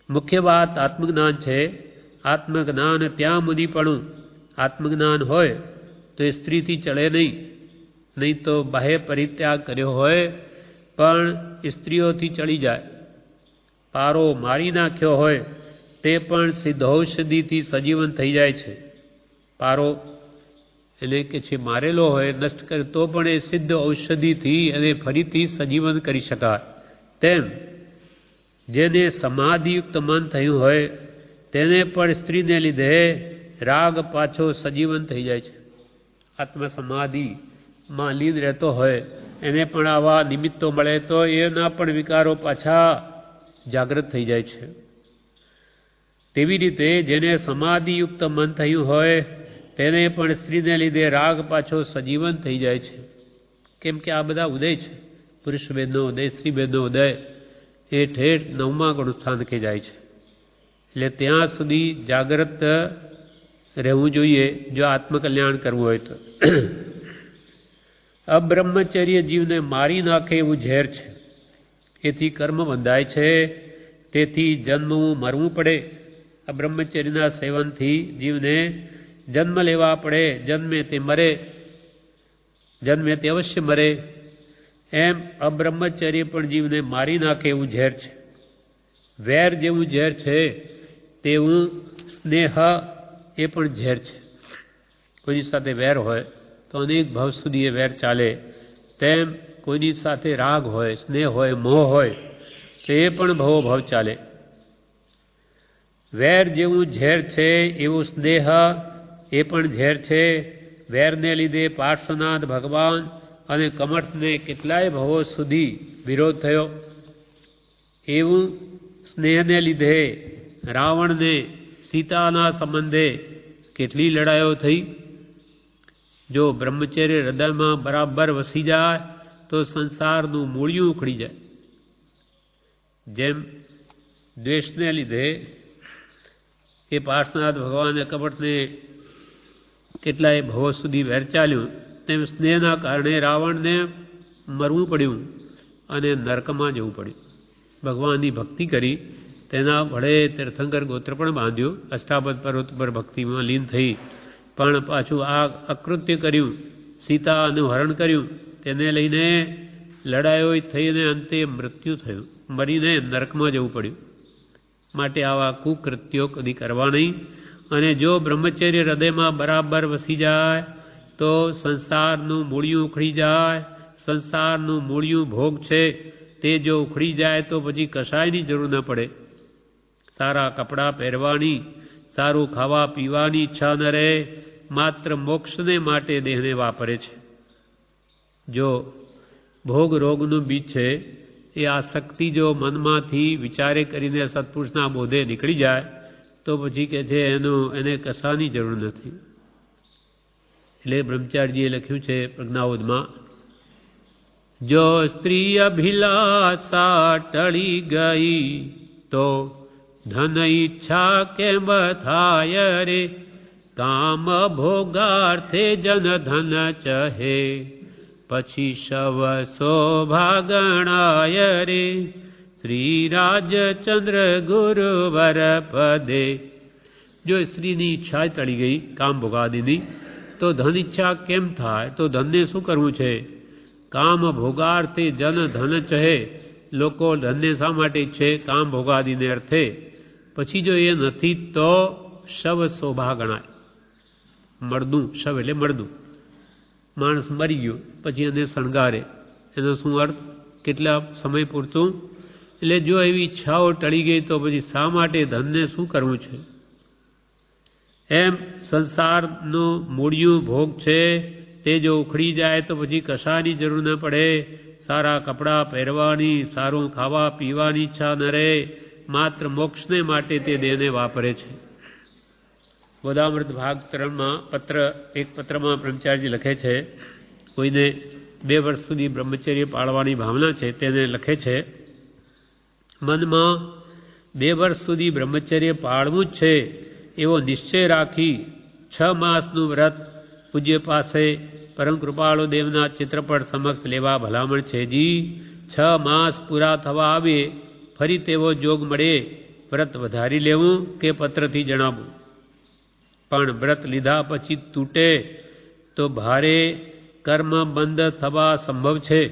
મુખ્ય વાત આત્મજ્ઞાન છે. આત્મજ્ઞાન ત્યાં મુનિપણું. આત્મજ્ઞાન હોય તો એ સ્ત્રીથી ચડે નહીં. નહીં તો બાહ્ય પરિત્યાગ કર્યો હોય પણ સ્ત્રીઓથી ચડી જાય. પારો મારી નાખ્યો હોય તે પણ સિદ્ધ ઔષધિથી સજીવન થઈ જાય છે. પારો એને કે છે મારેલો હોય નષ્ટ કરે તો પણ એ સિદ્ધ ઔષધિથી અને ફરીથી સજીવન કરી શકાય. તેમ જેને સમાધિયુક્ત મન થયું હોય તેને પણ સ્ત્રીને લીધે રાગ પાછો સજીવન થઈ જાય છે. આત્મ સમાધિમાં લીન રહેતો હોય એને પણ આવા નિમિત્તો મળે તો એના પણ વિકારો પાછા જાગૃત થઈ જાય છે. તેવી રીતે જેને સમાધિયુક્ત મન થયું હોય તેને પણ સ્ત્રીને લીધે રાગ પાછો સજીવન થઈ જાય છે. કેમ કે આ બધા ઉદય છે. પુરુષ ભેદનો ઉદય, સ્ત્રી ભેદનો ઉદય એ ઠેઠ 9મા ગુણસ્થાનકે જાય છે. એટલે ત્યાં સુધી જાગૃત રહેવું જોઈએ જો આત્મકલ્યાણ કરવું હોય તો. અબ્રહ્મચર્ય જીવને મારી નાખે એવું ઝેર છે. એથી કર્મ બંધાય છે. તેથી જન્મવું મરવું પડે. આ બ્રહ્મચર્યના સેવનથી જીવને જન્મ લેવા પડે. જન્મે તે મરે, જન્મે તે અવશ્ય મરે. એમ અબ્રહ્મચર્ય પણ જીવને મારી નાખે એવું ઝેર છે. વેર જેવું ઝેર છે તેવું સ્નેહ એ પણ ઝેર છે. કોઈની સાથે વેર હોય તો અનેક ભાવ સુધી એ વેર ચાલે, તેમ કોઈની સાથે રાગ હોય, સ્નેહ હોય, મોહ હોય તો એ પણ ભવો ભાવ ચાલે. વેર જેવું ઝેર છે એવું સ્નેહ એ પણ ઝેર છે. વેરને લીધે પાર્શ્વનાથ ભગવાન અને કમઠને કેટલાય ભવો સુધી વિરોધ થયો. એવું સ્નેહને લીધે રાવણને સીતાના સંબંધે કેટલી લડાઈઓ થઈ. જો બ્રહ્મચર્ય હૃદયમાં બરાબર વસી જાય તો સંસારનું મૂળિયું ઉખડી જાય. જેમ દ્વેષને લીધે એ પાર્શ્વનાથ ભગવાનને કપટને કેટલાય ભવો સુધી વેર ચાલ્યું, તેમ સ્નેહના કારણે રાવણને મરવું પડ્યું અને નરકમાં જવું પડ્યું. ભગવાનની ભક્તિ કરી, તેના વડે તીર્થંકર ગોત્ર પણ બાંધ્યું, અષ્ટાપદ પર્વત પર ભક્તિમાં લીન થઈ, પણ પાછું આ અકૃત્ય કર્યું, સીતાનું હરણ કર્યું, તેને લઈને લડાઈઓ થઈને અંતે મૃત્યુ થયું, મરીને નરકમાં જવું પડ્યું. માટે આવા કુકૃત્યો કદી કરવા નહીં. અને જો બ્રહ્મચર્ય હૃદયમાં બરાબર વસી જાય તો સંસારનું મૂળિયું ઉખડી જાય. સંસારનું મૂળિયું ભોગ છે તે જો ઉખડી જાય તો પછી કશાયની જરૂર ન પડે. સારા કપડાં પહેરવાની, સારું ખાવા પીવાની ઈચ્છા ન રહે, માત્ર મોક્ષને માટે દેહને વાપરે છે. જો ભોગ રોગનું બીજ છે એ આસક્તિ જો મનમાંથી વિચારે કરીને સત્પુરુષના બોધે નીકળી જાય તો પછી કે છે એને કશાની જરૂર નથી. એટલે બ્રહ્મચારીજીએ લખ્યું છે પ્રજ્ઞાવોદમાં, જો સ્ત્રી અભિલાષા ટળી ગઈ તો ધન ઈચ્છા કેમ થાય રે, કામ ભોગાર્થે જન ધન ચહે, પછી શવ શોભા ગણાય રે, શ્રી રાજચંદ્ર ગુરુવર પદે. જો સ્ત્રીની ઈચ્છા ટળી ગઈ કામ ભોગાદિની તો ધન ઈચ્છા કેમ થાય? તો ધનને શું કરવું છે? કામ ભોગાર્થે જન ધન ચહે, લોકો ધનને શા માટે છે? કામ ભોગાદિને અર્થે. પછી જો એ નથી તો શવ શોભા ગણાય. મળદું, શવ એટલે મળદું. માણસ મરી ગયો પછી એને શણગારે, એનો શું અર્થ? કેટલા સમય પૂરતું? એટલે જો એવી ઈચ્છાઓ ટળી ગઈ તો પછી શા માટે ધનને શું કરવું છે? એમ સંસારનું મૂળિયું ભોગ છે તે જો ઉખડી જાય તો પછી કશાની જરૂર ન પડે. સારા કપડાં પહેરવાની, સારું ખાવા પીવાની ઈચ્છા ન રહે, માત્ર મોક્ષને માટે તે દેહને વાપરે છે. બોધામૃત ભાગ 3માં એક પત્રમાં બ્રહ્મચારીજી લખે છે, કોઈને 2 વર્ષ સુધી બ્રહ્મચર્ય પાળવાની ભાવના છે તેને લખે છે, મનમાં 2 વર્ષ સુધી બ્રહ્મચર્ય પાળવું જ છે એવો નિશ્ચય રાખી 6 માસનું વ્રત પૂજ્ય પાસે પરમ કૃપાળુ દેવના ચિત્રપટ સમક્ષ લેવા ભલામણ છે જી. 6 માસ પૂરા થવા આવે ફરી તેવો જોગ મળે વ્રત વધારી લેવું કે પત્રથી જણાવવું. પણ વ્રત લીધા પછી તૂટે તો ભારે કર્મ બંધ થવા સંભવ છે.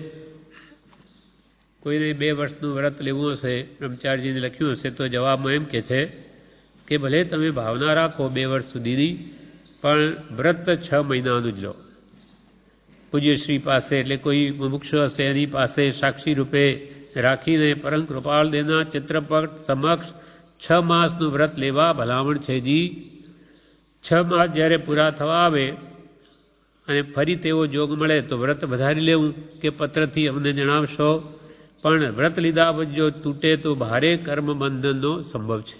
કોઈને 2 વર્ષનું વ્રત લેવું હશે, બ્રહ્મચારીજીને લખ્યું હશે તો જવાબમાં એમ કે છે કે ભલે તમે ભાવના રાખો 2 વર્ષ સુધીની, પણ વ્રત 6 મહિનાનું જ લો. પૂજ્યશ્રી પાસે એટલે કોઈ મુમુક્ષુ હશે એની પાસે સાક્ષી રૂપે રાખીને પરમ કૃપાળ દેવના ચિત્રપટ સમક્ષ 6 માસનું વ્રત લેવા ભલામણ છે જી. 6 માસ જ્યારે પૂરા થવા આવે અને ફરી તેવો જોગ મળે તો વ્રત વધારી લેવું કે પત્રથી અમને જણાવશો. પણ વ્રત લીધા પછી જો તૂટે તો ભારે કર્મ બંધનનો સંભવ છે.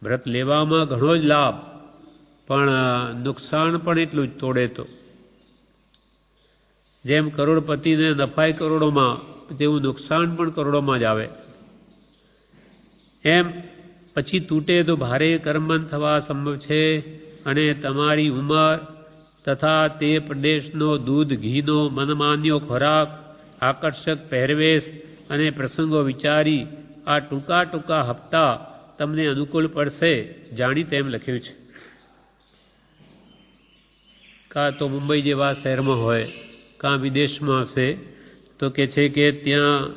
વ્રત લેવામાં ઘણો જ લાભ, પણ નુકસાન પણ એટલું જ તોડે તો. જેમ કરોડપતિને નફાય કરોડોમાં, તેવું નુકસાન પણ કરોડોમાં જ આવે. એમ પછી તૂટે તો ભારે કર્મબંધ થવા સંભવ છે. અને તમારી ઉંમર તથા તે પ્રદેશનો દૂધ ઘીનો મનમાન્યો ખોરાક, આકર્ષક પહેરવેશ અને પ્રસંગો વિચારી આ ટૂંકા ટૂંકા હપ્તા તમને અનુકૂળ પડશે જાણી તેમ લખ્યું છે. કાં તો મુંબઈ જેવા શહેરમાં હોય, કાં વિદેશમાં હશે તો કે છે કે ત્યાં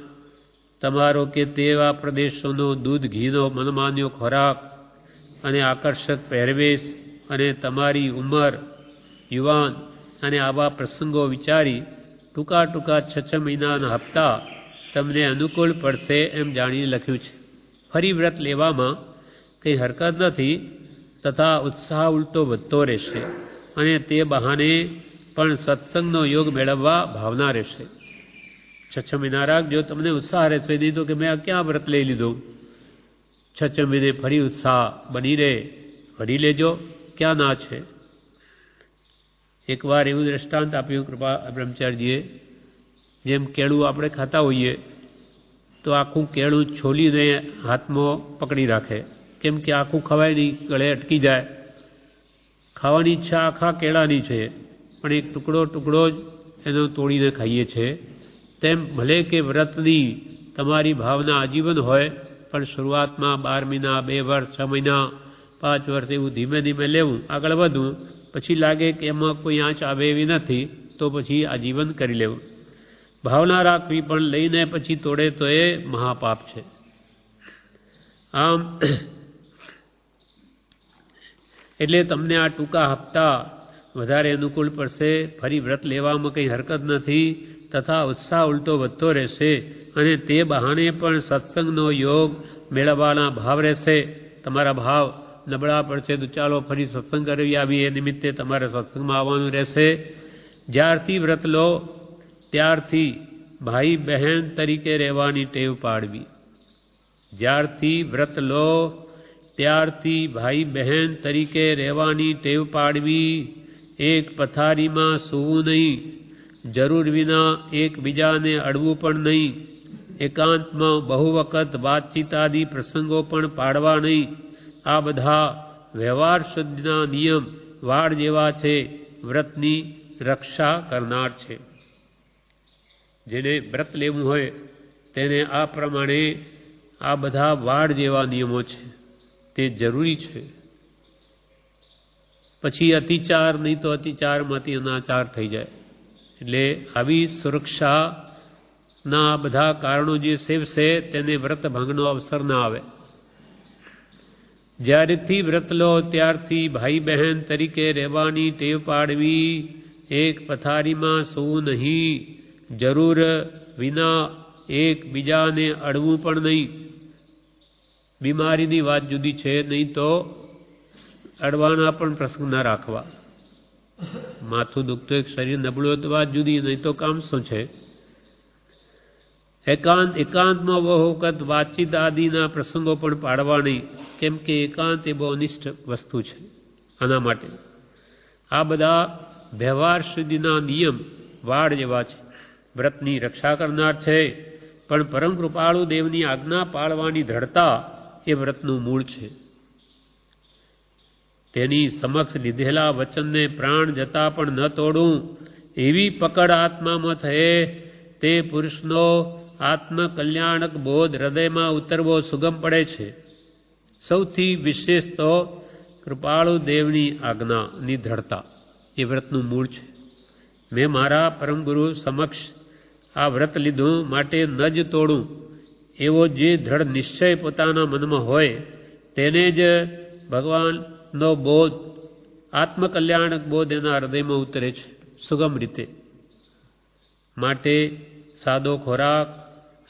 તમારો કે તેવા પ્રદેશોનો દૂધ ઘીનો મનમાન્યો ખોરાક અને આકર્ષક પહેરવેશ અને તમારી ઉંમર યુવાન અને આવા પ્રસંગો વિચારી ટૂંકા ટૂંકા 6 મહિનાના હપ્તા તમને અનુકૂળ પડશે એમ જાણીને લખ્યું છે. ફરી વ્રત લેવામાં કંઈ હરકત નથી તથા ઉત્સાહ ઉલટો વધતો રહેશે અને તે બહાને પણ સત્સંગનો યોગ મેળવવા ભાવના રહેશે. 6 મહિના રાખજો, તમને ઉત્સાહ રહેશે. નહીં તો કે મેં આ ક્યાં વ્રત લઈ લીધું, 6 મહિને ફરી ઉત્સાહ બની રહે, ભરી લેજો, ક્યાં ના છે. એકવાર એવું દ્રષ્ટાંત આપ્યું કૃપા બ્રહ્મચારીજીએ, જેમ કેળું આપણે ખાતા હોઈએ તો આખું કેળું છોલીને હાથમાં પકડી રાખે, કેમ કે આખું ખવાય નહીં, ગળે અટકી જાય. ખાવાની ઈચ્છા આખા કેળાની છે, પણ એક ટુકડો ટુકડો જ એનો તોડીને ખાઈએ છીએ. તેમ ભલે કે વ્રતની તમારી ભાવના આજીવન હોય, પણ શરૂઆતમાં 12 મહિના, 2 વર્ષ, 6 મહિના, 5 વર્ષ એવું ધીમે ધીમે લેવું, આગળ વધવું. પછી લાગે કે એમાં કોઈ આંચ આવે એવી નથી તો પછી આજીવન કરી લેવું. ભાવના રાખવી, પણ લઈને પછી તોડે તો એ મહાપાપ છે. આમ એટલે તમને આ ટૂંકા હપ્તા વધારે અનુકૂળ પડશે. ફરી વ્રત લેવામાં કંઈ હરકત નથી તથા ઉત્સાહ ઉલટો વધતો રહેશે અને તે બહાને પણ સત્સંગનો યોગ મેળવવાના ભાવ રહેશે. તમારા ભાવ નબળા પડશે તો ચાલો ફરી સત્સંગ કરી આવી, એ નિમિત્તે તમારે સત્સંગમાં આવવાનું રહેશે. જ્યારથી વ્રત લો ત્યારથી ભાઈ બહેન તરીકે રહેવાની ટેવ પાડવી. જ્યારથી વ્રત લો ત્યારથી ભાઈ બહેન તરીકે રહેવાની ટેવ પાડવી. એક પથારીમાં સૂવું નહીં, જરૂર વિના એકબીજાને અડવું પણ નહીં. એકાંતમાં બહુ વખત વાતચીત આદિ પ્રસંગો પણ પાડવા નહીં. આ બધા વ્યવહાર શુદ્ધિના નિયમ વાડ જેવા છે, વ્રતની રક્ષા કરનાર છે. જેને વ્રત લેવું હોય તેને આ પ્રમાણે આ બધા વાડ જેવા નિયમો છે, તે જરૂરી છે. પછી અતિચાર, નહીં તો અતિચારમાંથી અનાચાર થઈ જાય. એટલે આવી સુરક્ષાના બધા કારણો જે સેવશે તેને વ્રત ભંગનો અવસર ના આવે. જ્યારેથી વ્રત લો ત્યારથી ભાઈ બહેન તરીકે રહેવાની ટેવ પાડવી. એક પથારીમાં સૂવું નહીં, જરૂર વિના એકબીજાને અડવું પણ નહીં. બીમારીની વાત જુદી છે, નહીં તો અડવાના પણ પ્રસંગ ના રાખવા. માથું દુખતું, એક શરીર નબળું હોય તો વાત જુદી, નહીં તો કામ શું છે. એકાંતમાં બહુ વખત વાતચીત આદિના પ્રસંગો પણ પાડવા નહીં, કેમ કે એકાંત એ બહુ અનિષ્ટ વસ્તુ છે. આના માટે આ બધા વ્યવહાર શુદ્ધિના નિયમ વાડ જેવા છે, વ્રતની રક્ષા કરનાર છે. પણ પરમ કૃપાળુ દેવની આજ્ઞા પાળવાની દ્રઢતા એ વ્રતનું મૂળ છે. તેની સમક્ષ લીધેલા વચનને પ્રાણ જતા પણ ન તોડવું, એવી પકડ આત્મામાં થયે તે પુરુષનો આત્મકલ્યાણક બોધ હૃદયમાં ઉતરવો સુગમ પડે છે. સૌથી વિશેષ તો કૃપાળુ દેવની આજ્ઞાની દ્રઢતા એ વ્રતનું મૂળ છે. મેં મારા પરમ ગુરુ સમક્ષ આ વ્રત લીધું માટે ન જ તોડું, એવો જે દ્રઢ નિશ્ચય પોતાના મનમાં હોય તેને જ ભગવાનનો બોધ, આત્મકલ્યાણક બોધ એના હૃદયમાં ઉતરે છે સુગમ રીતે. માટે સાદો ખોરાક,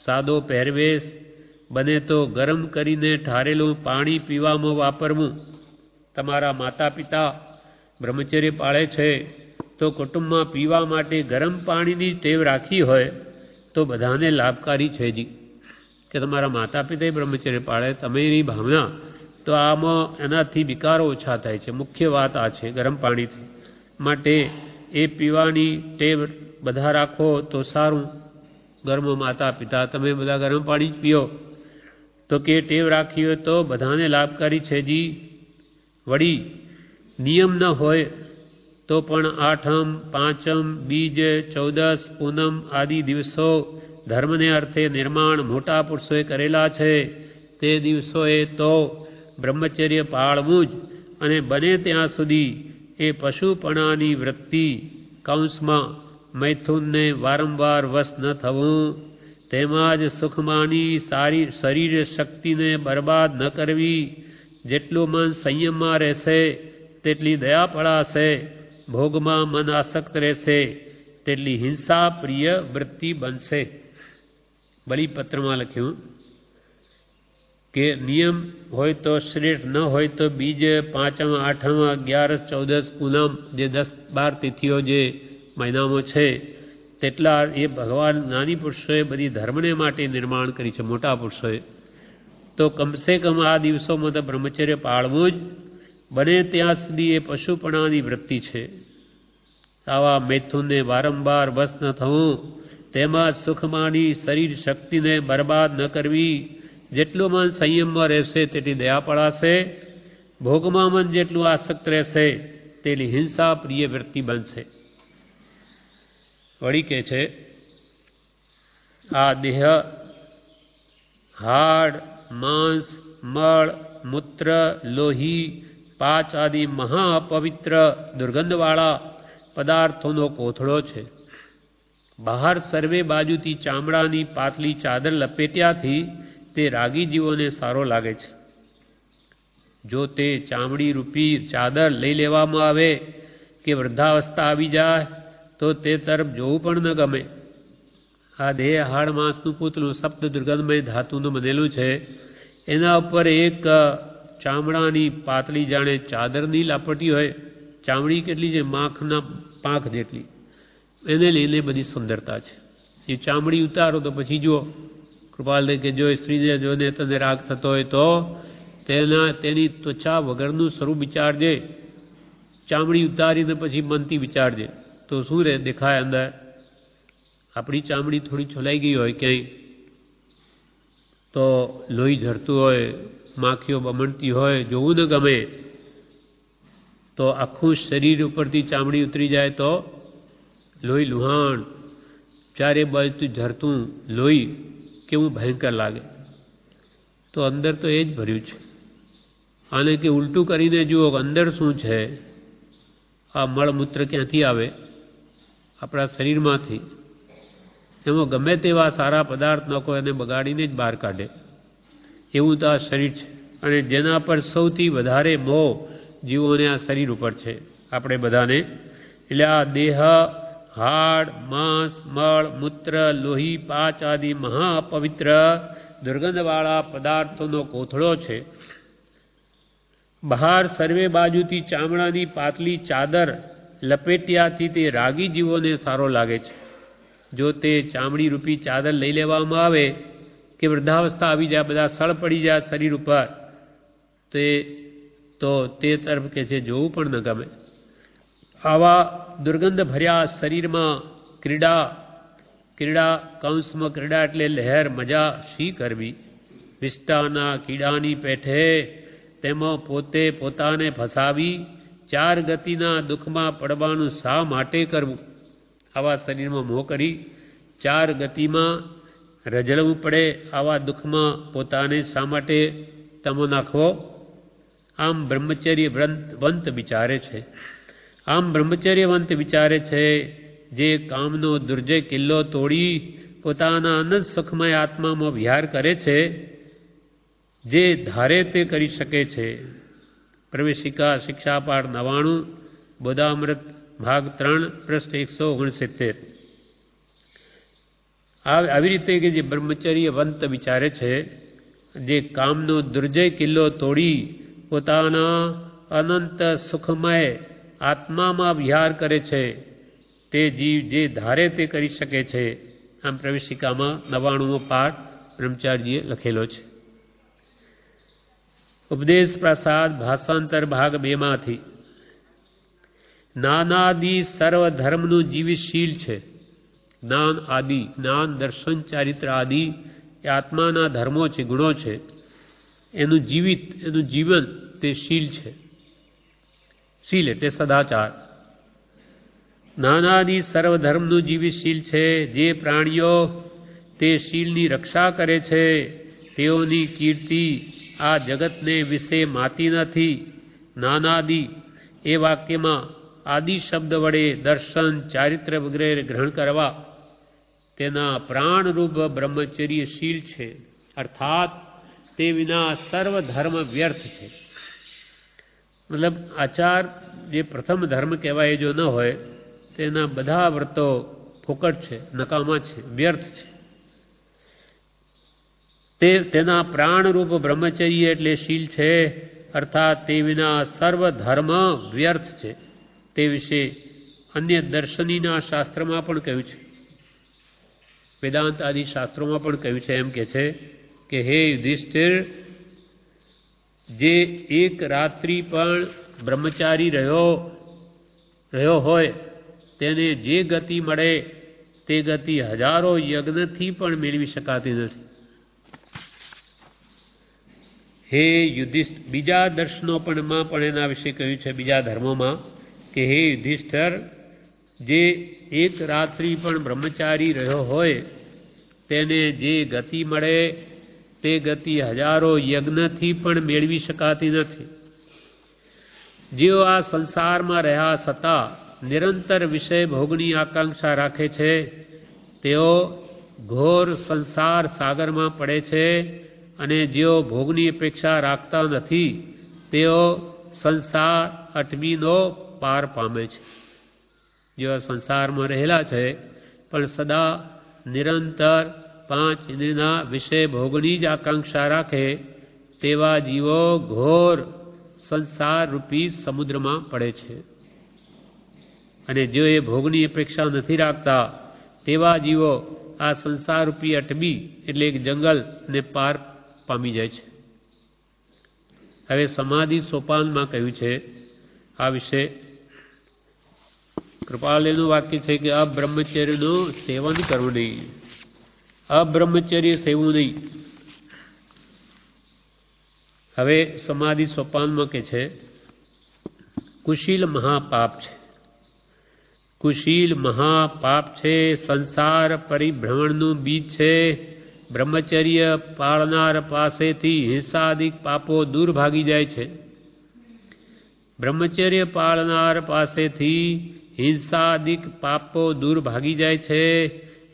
સાદો પહેરવેશ, બને તો ગરમ કરીને ઠારેલું પાણી પીવામાં વાપરવું. તમારા માતા પિતા બ્રહ્મચર્ય પાળે છે તો કુટુંબમાં પીવા માટે ગરમ પાણીની ટેવ રાખી હોય તો બધાને લાભકારી છે જી. કે તમારા માતા પિતા બ્રહ્મચર્ય પાળે, તમારી ભાવના તો આમાં એનાથી વિકારો ઓછા થાય છે. મુખ્ય વાત આ છે ગરમ પાણીથી. માટે એ પીવાની ટેવ બધા રાખો તો સારું. ઘરમાં માતા પિતા તમે બધા ગરમ પાણી જ પીઓ તો કે ટેવ રાખી હોય તો બધાને લાભકારી છે જી. વળી નિયમ ન હોય તો પણ આઠમ, પાંચમ, બીજ, ચૌદસ, પૂનમ આદિ દિવસો ધર્મને અર્થે નિર્માણ મોટા પુરુષોએ કરેલા છે. તે દિવસોએ તો બ્રહ્મચર્ય પાળવું જ, અને બને ત્યાં સુધી એ પશુપણાની વૃત્તિ કૌંસમાં મૈથુનને વારંવાર વશ ન થવું, તેમાં જ સુખમાની સારી શરીર શક્તિને બરબાદ ન કરવી, જેટલું મન સંયમમાં રહેશે તેટલી દયા પડાશે, ભોગમાં મન આસક્ત રહેશે તેટલી હિંસા પ્રિય વૃત્તિ બનશે. બલિપત્રમાં લખ્યું કે નિયમ હોય તો શ્રેષ્ઠ, ન હોય તો બીજ, પાંચમ, આઠમ, 11, 14, પૂનમ, જે 10-12 તિથિઓ જે મહિનામાં છે તેટલા એ ભગવાન નાની પુરુષોએ બધી ધર્મને માટે નિર્માણ કરી છે, મોટા પુરુષોએ. તો કમસે કમ આ દિવસોમાં તો બ્રહ્મચર્ય પાળવું જ, બને ત્યાં સુધી એ પશુપણાની વૃત્તિ છે. આવા મૈથુનને વારંવાર વશ ન થવું, તેમાં સુખમાની શરીર શક્તિને બરબાદ ન કરવી, જેટલું મન સંયમમાં રહેશે તેટલી દયા પડાશે, ભોગમાં મન જેટલું આસક્ત રહેશે તેટલી હિંસા પ્રિય વૃત્તિ બનશે. વળી કે છે આ દેહ હાડ, માંસ, મળ, મૂત્ર, લોહી, પાચ આદિ મહાપવિત્ર દુર્ગંધવાળા પદાર્થોનો કોથળો છે. બહાર સર્વે બાજુથી ચામડાની પાતળી ચાદર લપેટ્યાથી તે રાગી જીવોને સારો લાગે છે. જો તે ચામડી રૂપી ચાદર લઈ લેવામાં આવે કે વૃદ્ધાવસ્થા આવી જાય તો તે તરફ જોવું પણ ન ગમે. આ દેહ હાડ માંસનું પૂતળું સપ્ત દુર્ગંધમય ધાતુનું બનેલું છે. એના ઉપર એક ચામડાની પાતળી જાણે ચાદરની લાપટી હોય, ચામડી કેટલી છે, માખના પાંખ જેટલી, એને લઈને બધી સુંદરતા છે. એ ચામડી ઉતારો તો પછી જુઓ કૃપાલ કે જો સ્ત્રીને જોઈને તને રાગ થતો હોય તો તેની ત્વચા વગરનું સ્વરૂપ વિચારજે, ચામડી ઉતારીને પછી મનથી વિચારજે તો શું રહે દેખાય અંદર. આપણી ચામડી થોડી છોલાઈ ગઈ હોય ક્યાંય તો લોહી ઝરતું હોય, માખીઓ બમણતી હોય, જોવું ન ગમે. તો આખું શરીર ઉપરથી ચામડી ઉતરી જાય તો લોહી લુહાણ, ચારે બાજુથી ઝરતું લોહી કેવું ભયંકર લાગે. તો અંદર તો એ જ ભર્યું છે. આને કે ઉલટું કરીને જુઓ અંદર શું છે. આ મળમૂત્ર ક્યાંથી આવે? આપણા શરીરમાંથી. એમાં ગમે તેવા સારા પદાર્થ નાખો એને બગાડીને જ બહાર કાઢે, એવું તો આ શરીર છે. અને જેના પર સૌથી વધારે મોહ જીવોને આ શરીર ઉપર છે, આપણે બધાને. એટલે આ દેહ હાડ, માંસ, મળ, મૂત્ર, લોહી, પાચ આદિ મહાપવિત્ર દુર્ગંધવાળા પદાર્થોનો કોથળો છે. બહાર સર્વે બાજુથી ચામડાની પાતળી ચાદર લપેટ્યાથી તે રાગી જીવોને સારો લાગે છે. જો તે ચામડી રૂપી ચાદર લઈ લેવામાં આવે કે વૃદ્ધાવસ્થા આવી જાય, બધા સળ પડી જાય શરીર ઉપર, તો તે તરફ કે છે જોવું પણ ન ગમે. આવા દુર્ગંધ ભર્યા શરીરમાં ક્રીડા કૌંસમાં ક્રીડા એટલે લહેર, મજા શી કરવી? વિષ્ટાના કીડાની પેઠે તેમાં પોતે પોતાને ફસાવી 4 ગતિના દુઃખમાં પડવાનું શા માટે કરવું? આવા શરીરમાં મોહ કરી 4 ગતિમાં રજળવું પડે, આવા દુઃખમાં પોતાને શા માટે તમો નાખવો? આમ બ્રહ્મચર્યવંત વિચારે છે. આમ બ્રહ્મચર્યવંત વિચારે છે જે કામનો દુર્જય કિલ્લો તોડી પોતાના અનંત સુખમય આત્મામાં વિહાર કરે છે, જે ધારે તે કરી શકે છે. પ્રવેશિકા શિક્ષાપાઠ 99, બોધામૃત ભાગ 3, પૃષ્ઠ 169. આવી રીતે કે જે બ્રહ્મચર્યવંત વિચારે છે, જે કામનો દુર્જય કિલ્લો તોડી પોતાના અનંત સુખમય આત્મામાં વિહાર કરે છે, તે જીવ જે ધારે તે કરી શકે છે. આમ પ્રવેશિકામાં 99મો પાઠ બ્રહ્મચારીજીએ લખેલો છે. ઉપદેશ પ્રસાદ ભાષાંતર ભાગ 2માંથી. જ્ઞાનાદિ સર્વ ધર્મનું જીવશીલ છે. જ્ઞાન આદિ, જ્ઞાન, દર્શન, ચારિત્ર આદિ એ આત્માના ધર્મો છે, ગુણો છે. એનું જીવન તે શીલ છે. શીલ એટલે સદાચાર. જ્ઞાનાદિ સર્વ ધર્મનું જીવશીલ છે. જે પ્રાણીઓ તે શીલની રક્ષા કરે છે તેઓની કીર્તિ આ જગતને વિશે માતી નથી. જ્ઞાનાદિ એ વાક્યમાં આદિ શબ્દ વડે દર્શન ચારિત્ર વગેરે ગ્રહણ કરવા તેના પ્રાણરૂપ બ્રહ્મચર્યશીલ છે, અર્થાત તે વિના સર્વ ધર્મ વ્યર્થ છે. મતલબ આચાર જે પ્રથમ ધર્મ કહેવાય જો ન હોય તેના બધા વ્રતો ફોકટ છે, નકામા છે, વ્યર્થ છે. તેના પ્રાણરૂપ બ્રહ્મચર્ય એટલે શીલ છે, અર્થાત તે વિના સર્વ ધર્મ વ્યર્થ છે. તે વિશે અન્ય દર્શનીના શાસ્ત્રમાં પણ કહ્યું છે, વેદાંત આદિ શાસ્ત્રોમાં પણ કહ્યું છે. એમ કે છે કે હે યુધિષ્ઠિર, જે એક રાત્રિ પણ બ્રહ્મચારી રહ્યો હોય તેને જે ગતિ મળે તે ગતિ હજારો યજ્ઞથી પણ મેળવી શકાતી નથી. હે યુધિષ્ઠિર, બીજા દર્શનોમાં પણ એના વિશે કહ્યું છે, બીજા ધર્મોમાં કે હે યુધિષ્ઠિર, જે એક રાત્રિ પણ બ્રહ્મચારી રહ્યો હોય તેને જે ગતિ મળે તે ગતિ હજારો યજ્ઞથી પણ મેળવી શકાતી નથી. જેઓ આ સંસારમાં રહ્યા છતાં નિરંતર વિષય ભોગની આકાંક્ષા રાખે છે તેઓ ઘોર સંસાર સાગરમાં પડે છે, અને જેઓ ભોગની અપેક્ષા રાખતા નથી તેઓ સંસાર અટમીનો પાર પામે છે. જેઓ સંસારમાં રહેલા છે પણ સદા નિરંતર પાંચ ઇન્દ્રિયના વિષય ભોગની જ આકાંક્ષા રાખે તેવા જીવો ઘોર સંસાર રૂપી સમુદ્રમાં પડે છે. અને જેઓ એ ભોગની અપેક્ષા નથી રાખતા તેવા જીવો આ સંસાર રૂપી અટમી એટલે એક જંગલને પાર પામી જાય છે. હવે સમાધિ સોપાનમાં કહ્યું છે આ વિશે. કૃપાલયનું વાક્ય છે કે અબ્રહ્મચર્યનું સેવન કરવું નહીં, અબ્રહ્મચર્ય સેવું નહીં. હવે સમાધિ સોપાનમાં કે છે કુશીલ મહાપાપ છે, કુશીલ મહાપાપ છે, સંસાર પરિભ્રમણનું બીજ છે. બ્રહ્મચર્ય પાળનાર પાસેથી હિંસાદિક પાપો દૂર ભાગી જાય છે. બ્રહ્મચર્ય પાળનાર પાસેથી હિંસાદિક પાપો દૂર ભાગી જાય છે.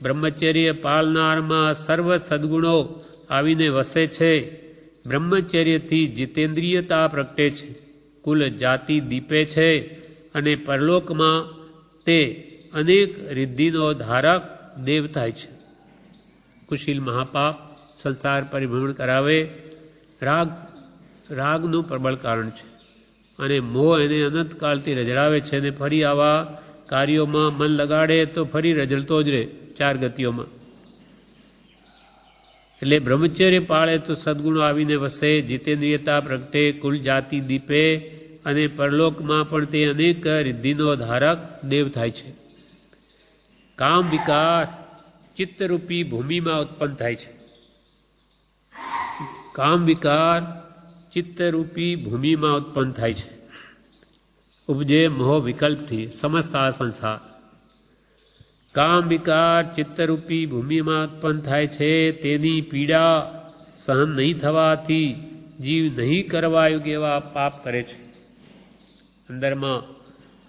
બ્રહ્મચર્ય પાળનારમાં સર્વ સદ્ગુણો આવીને વસે છે. બ્રહ્મચર્યથી જીતેન્દ્રિયતા પ્રગટે છે, કુલ જાતિ દીપે છે, અને પરલોકમાં તે અનેક રિદ્ધિનો ધારક દેવ થાય છે. કુશીલ મહાપાપ સંસાર પરિભ્રમણ કરાવે, રાગનું પ્રબળ કારણ છે, અને મોહ એને અનંતકાળથી રજડાવે છે, અને ફરી આવા કાર્યોમાં મન લગાડે તો ફરી રજડતો જ રહે ચાર ગતિઓમાં. એટલે બ્રહ્મચર્ય પાળે તો સદગુણો આવીને વસે, જીતેન્દ્રિયતા પ્રગટે, કુલ જાતિ દીપે, અને પરલોકમાં પણ તે અનેક રિદ્ધિનો ધારક દેવ થાય છે. કામ વિકાર ચિત્તરૂપી ભૂમિમાં ઉત્પન્ન થાય છે. કામ વિકાર ચિત્તરૂપી ભૂમિમાં ઉત્પન્ન થાય છે. ઉપજે મોહ વિકલ્પથી સમસ્ત આ સંસાર. કામ વિકાર ચિત્તરૂપી ભૂમિમાં ઉત્પન્ન થાય છે. તેની પીડા સહન નહીં થવાથી જીવ નહીં કરવા યોગ્ય એવા પાપ કરે છે. અંદરમાં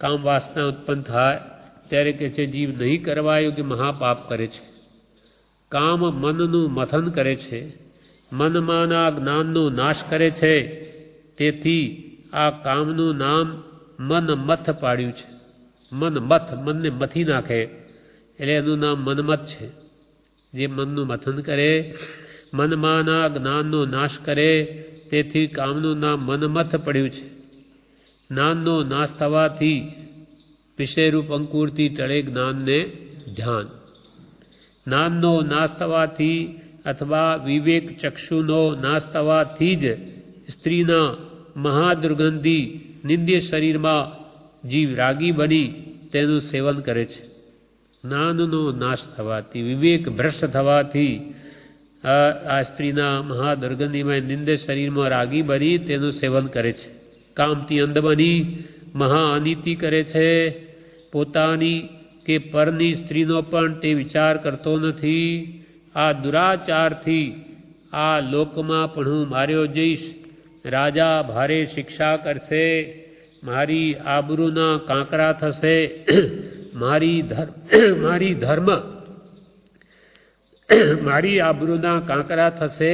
કામ વાસના ઉત્પન્ન થાય ત્યારે કે છે જીવ નહીં કરવા યોગ્ય મહાપાપ કરે છે. કામ મનનું મથન કરે છે, મનમાંના જ્ઞાનનો નાશ કરે છે. તેથી આ કામનું નામ મનમથ પાડ્યું છે. મનમથ, મનને મથી નાખે એટલે એનું નામ મનમથ છે. જે મનનું મથન કરે, મનમાંના જ્ઞાનનો નાશ કરે, તેથી કામનું નામ મનમથ પડ્યું છે. જ્ઞાનનો નાશ થવાથી વિષયરૂપ અંકુરથી ટળે જ્ઞાનને ધ્યાન. જ્ઞાનનો નાશ થવાથી અથવા વિવેક ચક્ષુનો નાશ થવાથી જ સ્ત્રીના મહાદુર્ગંધી નિંદ્ય શરીરમાં જીવ રાગી બની તેનું સેવન કરે છે. જ્ઞાનનો નાશ થવાથી, વિવેક ભ્રષ્ટ થવાથી આ સ્ત્રીના મહાદુર્ગંધીમાં નિંદ્ય શરીરમાં રાગી બની તેનું સેવન કરે છે. કામથી અંધ બની મહાઅનિતિ કરે છે. પોતાની કે પરની સ્ત્રીનો પણ તે વિચાર કરતો નથી. આ દુરાચારથી આ લોકમાં પણ હું માર્યો જઈશ. રાજા ભારે શિક્ષા કરશે, મારી આબરૂના કાંકરા થશે, મારી આબરૂના કાંકરા થશે,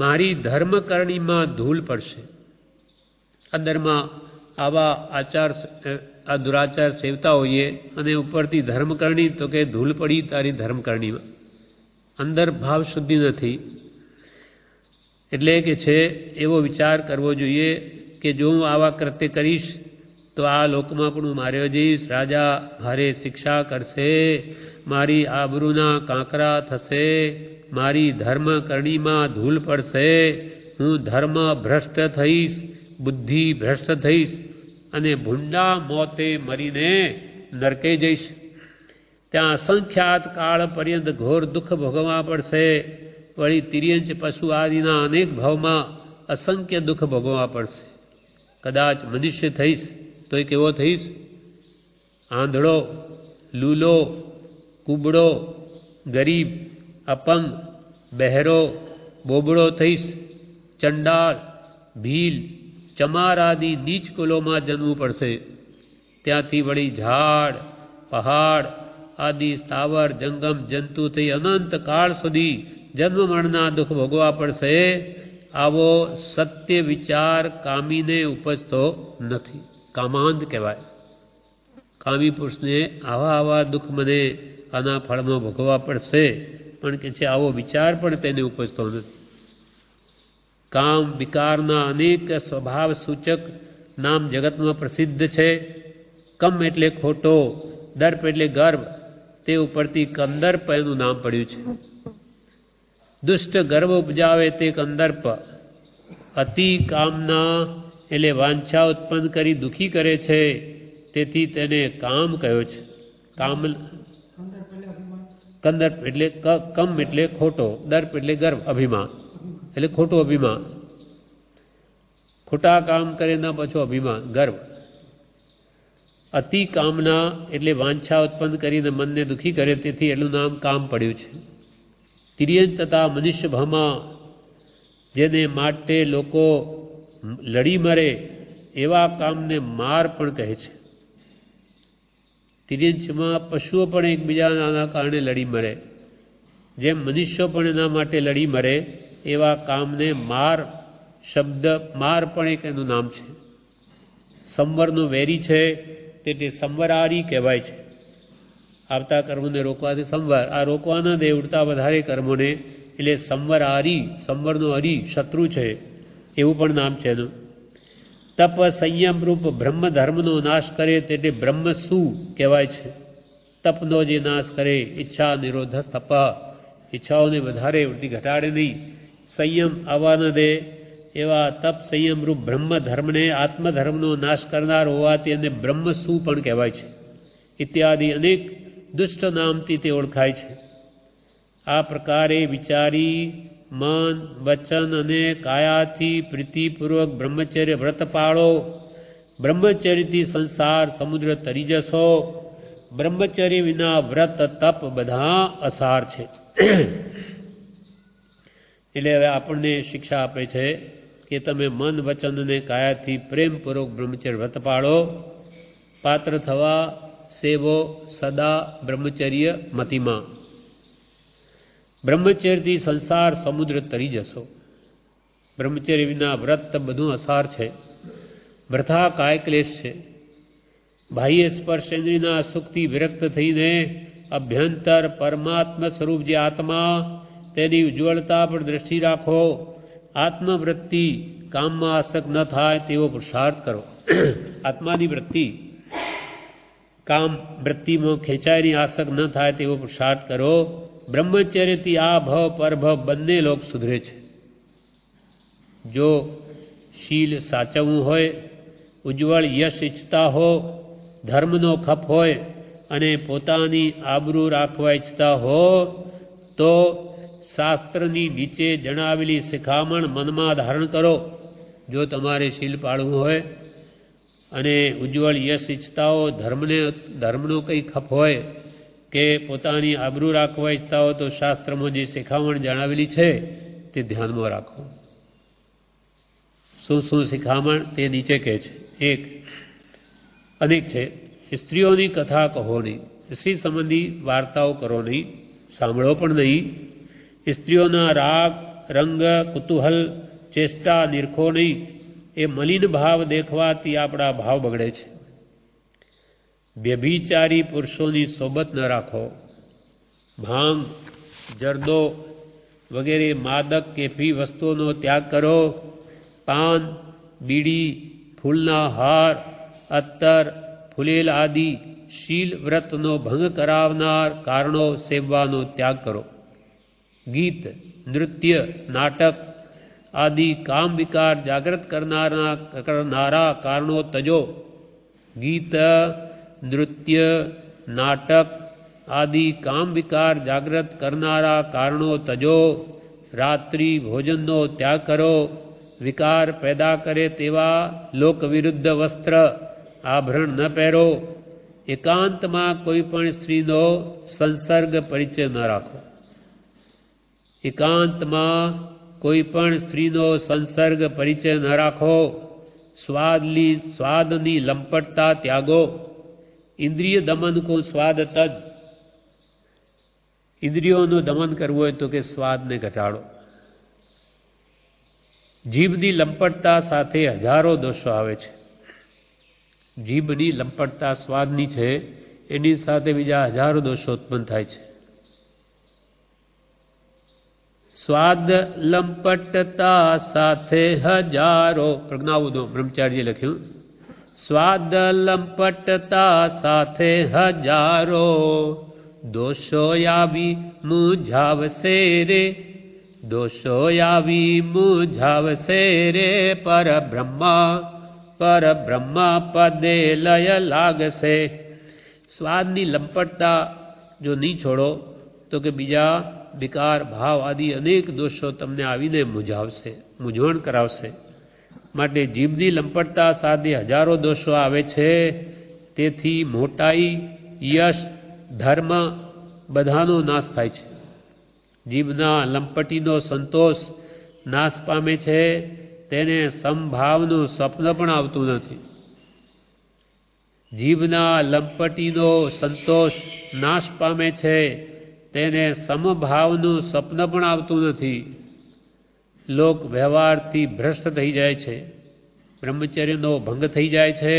મારી ધર્મકરણીમાં ધૂળ પડશે. અંદરમાં આવા આ દુરાચાર સેવતા હોઈએ અને ઉપરથી ધર્મકરણી તો કે ધૂળ પડી તારી ધર્મકરણીમાં. અંદર ભાવ શુદ્ધિ નથી. એટલે કે છે એવો વિચાર કરવો જોઈએ કે જો હું આવા કૃત્ય કરીશ તો આ લોકમાં પણ હું માર્યો જઈશ, રાજા મારે શિક્ષા કરશે, મારી આબરૂના કાંકરા થશે, મારી ધર્મકરણીમાં ધૂળ પડશે, હું ધર્મ ભ્રષ્ટ થઈશ, બુદ્ધિ ભ્રષ્ટ થઈશ અને ભૂંડા મોતે મરીને નરકે જઈશ. ત્યાં અસંખ્યાત કાળ પર્યંત ઘોર દુઃખ ભોગવવા પડશે. વળી તિર્યંચ પશુ આદિના અનેક ભાવમાં અસંખ્ય દુઃખ ભોગવવા પડશે. કદાચ મનુષ્ય થઈશ તો એ કેવો થઈશ? આંધળો, લૂલો, કુબડો, ગરીબ, અપંગ, બહેરો, બોબડો થઈશ. ચંડાળ, ભીલ, ચમાર આદિ નીચ કુલોમાં જન્મવું પડશે. ત્યાંથી વળી ઝાડ, પહાડ આદિ સ્થાવર જંગમ જંતુ થઈ અનંત કાળ સુધી જન્મ મરણના દુઃખ ભોગવવા પડશે. આવો સત્ય વિચાર કામીને ઉપજતો નથી. કામાંધ કહેવાય. કામી પુરુષને આવા દુઃખ મને આના ફળમાં ભોગવવા પડશે, પણ કે છે આવો વિચાર પણ તેને ઉપજતો નથી. કામ વિકારના અનેક સ્વભાવ સૂચક નામ જગતમાં પ્રસિદ્ધ છે. કમ એટલે ખોટો, દર્પ એટલે ગર્વ, તે ઉપરથી કંદર્પ એનું નામ પડ્યું છે. દુષ્ટ ગર્વ ઉપજાવે તે કંદર્પ. અતિ કામના એટલે વાંછા ઉત્પન્ન કરી દુઃખી કરે છે, તેથી તેને કામ કહ્યો છે. કામ કંદર્પ એટલે કમ એટલે ખોટો, દર્પ એટલે ગર્વ, અભિમાન એટલે ખોટું અભિમાન. ખોટા કામ કરે ના પાછું અભિમાન, ગર્વ. અતિ કામના એટલે વાંછા ઉત્પન્ન કરીને મનને દુઃખી કરે, તેથી એનું નામ કામ પડ્યું છે. તિર્યંચ તથા મનુષ્ય ભાવમાં જેને માટે લોકો લડી મરે એવા કામને માર પણ કહે છે. તિર્યંચમાં પશુઓ પણ એકબીજાના કારણે લડી મરે, જેમ મનુષ્યો પણ એના માટે લડી મરે એવા કામને માર, શબ્દ માર પણ એક એનું નામ છે. સંવરનો વેરી છે તે સંવરારી કહેવાય છે. આવતા કર્મોને રોકવાથી સંવર, આ રોકવાના દે ઉડતા વધારે કર્મોને, એટલે સંવરારી, સંવરનો હરી શત્રુ છે એવું પણ નામ છે એનું. તપ સંયમ રૂપ બ્રહ્મ ધર્મનો નાશ કરે તે બ્રહ્મ શું કહેવાય છે. તપનો જે નાશ કરે, ઈચ્છા નિરોધ તપ, ઈચ્છાઓને વધારે વૃત્તિ ઘટાડે નહીં, સંયમ આવવા ન દે એવા તપ સંયમ રૂપ બ્રહ્મ ધર્મને આત્મધર્મનો નાશ કરનાર હોવાથી એને બ્રહ્મ શું પણ કહેવાય છે. ઇત્યાદિ અનેક દુષ્ટ નામથી તે ઓળખાય છે. આ પ્રકારે વિચારી મન, વચન અને કાયાથી પ્રીતિપૂર્વક બ્રહ્મચર્ય વ્રત પાળો. બ્રહ્મચર્યથી સંસાર સમુદ્ર તરી જશો. બ્રહ્મચર્ય વિના વ્રત તપ બધા અસાર છે. એટલે હવે આપણને શિક્ષા આપે છે કે તમે મન, વચન અને કાયાથી પ્રેમપૂર્વક બ્રહ્મચર્ય વ્રત પાળો. પાત્ર થવા સેવો સદા બ્રહ્મચર્ય મતિમાં. બ્રહ્મચર્યથી સંસાર સમુદ્ર તરી જશો. બ્રહ્મચર્ય વિના વ્રત બધું અસાર છે, વૃથા કાય ક્લેશ છે. બાહ્ય સ્પર્શ ઇન્દ્રિયના સુખથી વિરક્ત થઈને અભ્યંતર પરમાત્મા સ્વરૂપ જે આત્મા, તેની ઉજ્જવળતા પર દ્રષ્ટિ રાખો. આત્મવૃત્તિ કામમાં આસક્ત ન થાય તેવો પુરુષાર્થ કરો. આત્માની વૃત્તિ કામ વૃત્તિમાં ખેંચાયની આસક્ત ન થાય તેવો પુરુષાર્થ કરો. બ્રહ્મચર્યથી આ ભવ પરભવ બંને લોક સુધરે છે. જો શીલ સાચવવું હોય, ઉજ્જવળ યશ ઈચ્છતા હો, ધર્મનો ખપ હોય અને પોતાની આબરૂ રાખવા ઈચ્છતા હો તો શાસ્ત્રની નીચે જણાવેલી શિખામણ મનમાં ધારણ કરો. જો તમારે શીલ પાળવું હોય અને ઉજ્જવળ યશ ઈચ્છતા હો, ધર્મનો કંઈ ખપ હોય કે પોતાની આબરૂ રાખવા ઈચ્છતા હો તો શાસ્ત્રમાં જે શિખામણ જણાવેલી છે તે ધ્યાનમાં રાખો. શું શું શિખામણ તે નીચે કહે છે. એક અનેક છે. સ્ત્રીઓની કથા કહો નહીં, સ્ત્રી સંબંધી વાર્તાઓ કરો નહીં, સાંભળો પણ નહીં. સ્ત્રીઓના રાગ રંગ કુતૂહલ ચેષ્ટા નિરખો નહીં. એ મલિન ભાવ દેખવાથી આપણા ભાવ બગડે છે. વ્યભિચારી પુરુષોની સોબત ન રાખો. ભાંગ જરદો વગેરે માદક કેફી વસ્તુઓનો ત્યાગ કરો. પાન બીડી ફૂલના હાર અત્તર ફૂલેલ આદિ શીલ વ્રતનો ભંગ કરાવનાર કારણો સેવવાનો ત્યાગ કરો. ગીત નૃત્ય નાટક આદિ કામ વિકાર જાગૃત કરનારા કારણો તજો. ગીત નૃત્ય નાટક આદિ કામ વિકાર જાગૃત કરનારા કારણો તજો. રાત્રિ ભોજનનો ત્યાગ કરો. વિકાર પેદા કરે તેવા લોક વિરુદ્ધ વસ્ત્ર આભરણ ન પહેરો. એકાંતમાં કોઈ પણ સ્ત્રીનો સંસર્ગ પરિચય ન રાખો. એકાંતમાં કોઈ પણ સ્ત્રીનો સંસર્ગ પરિચય ન રાખો. સ્વાદની લંપટતા ત્યાગો. ઇન્દ્રિય દમન કો સ્વાદ તજ. ઇન્દ્રિયોનું દમન કરવું હોય તો કે સ્વાદને ઘટાડો. જીભની લંપટતા સાથે હજારો દોષો આવે છે. જીભની લંપટતા સ્વાદની છે, એની સાથે બીજા હજારો દોષો ઉત્પન્ન થાય છે. સ્વાદ લંપટતા સાથે હજારો, પ્રજ્ઞાવુદો બ્રહ્મચારીએ લખ્યું. સ્વાદ લંપટતા સાથે હજારો દોષો આવી મૂંઝાવશે રે. દોષો આવી મૂંઝાવશે રે. પરબ્રહ્મ પદે લય લાગશે. સ્વાદની લંપટતા જો નહીં છોડો તો કે બીજા વિકાર ભાવ આદિ અનેક દોષો તમને આવીને મૂંઝાવશે, મૂંઝવણ કરાવશે. માટે જીભની લંપટતા સાથે હજારો દોષો આવે છે. તેથી મોટાઈ યશ ધર્મ બધાનો નાશ થાય છે. જીભના લંપટીનો સંતોષ નાશ પામે છે. તેને સમભાવનું સ્વપ્ન પણ આવતું નથી. જીભના લંપટીનો સંતોષ નાશ પામે છે. તેને સમભાવનું સ્વપ્ન પણ આવતું નથી. લોક વ્યવહારથી ભ્રષ્ટ થઈ જાય છે. બ્રહ્મચર્યનો ભંગ થઈ જાય છે.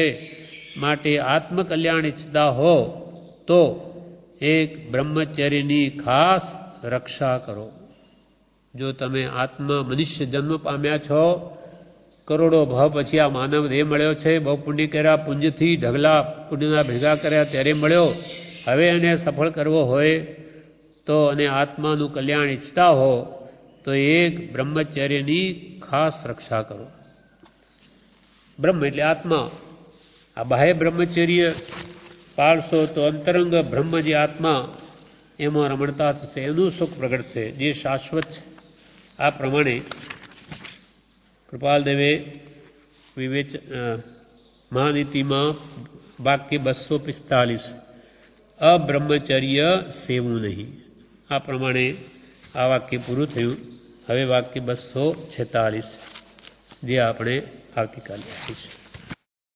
માટે આત્મકલ્યાણ ઈચ્છતા હો તો એક બ્રહ્મચર્યની ખાસ રક્ષા કરો. જો તમે મનુષ્ય જન્મ પામ્યા છો, કરોડો ભાવ પછી આ માનવ દેહ મળ્યો છે, બહુ પુણ્ય કર્યા, પુંજથી ઢગલા પુણ્યના ભેગા કર્યા ત્યારે મળ્યો. હવે એને સફળ કરવો હોય તો અને આત્માનું કલ્યાણ ઈચ્છતા હો તો એક બ્રહ્મચર્યની ખાસ રક્ષા કરો. બ્રહ્મ એટલે આત્મા. આ બાહ્ય બ્રહ્મચર્ય પાળશો તો અંતરંગ બ્રહ્મ જે આત્મા એમાં રમણતા થશે, એનું સુખ પ્રગટશે જે શાશ્વત છે. આ પ્રમાણે કૃપાલદેવે મહાનીતિમાં વાક્ય 245 અબ્રહ્મચર્ય સેવું નહીં. આ પ્રમાણે આ વાક્ય પૂરું થયું. હવે વાક્ય 246 જે આપણે આવતીકાલે આપીશું.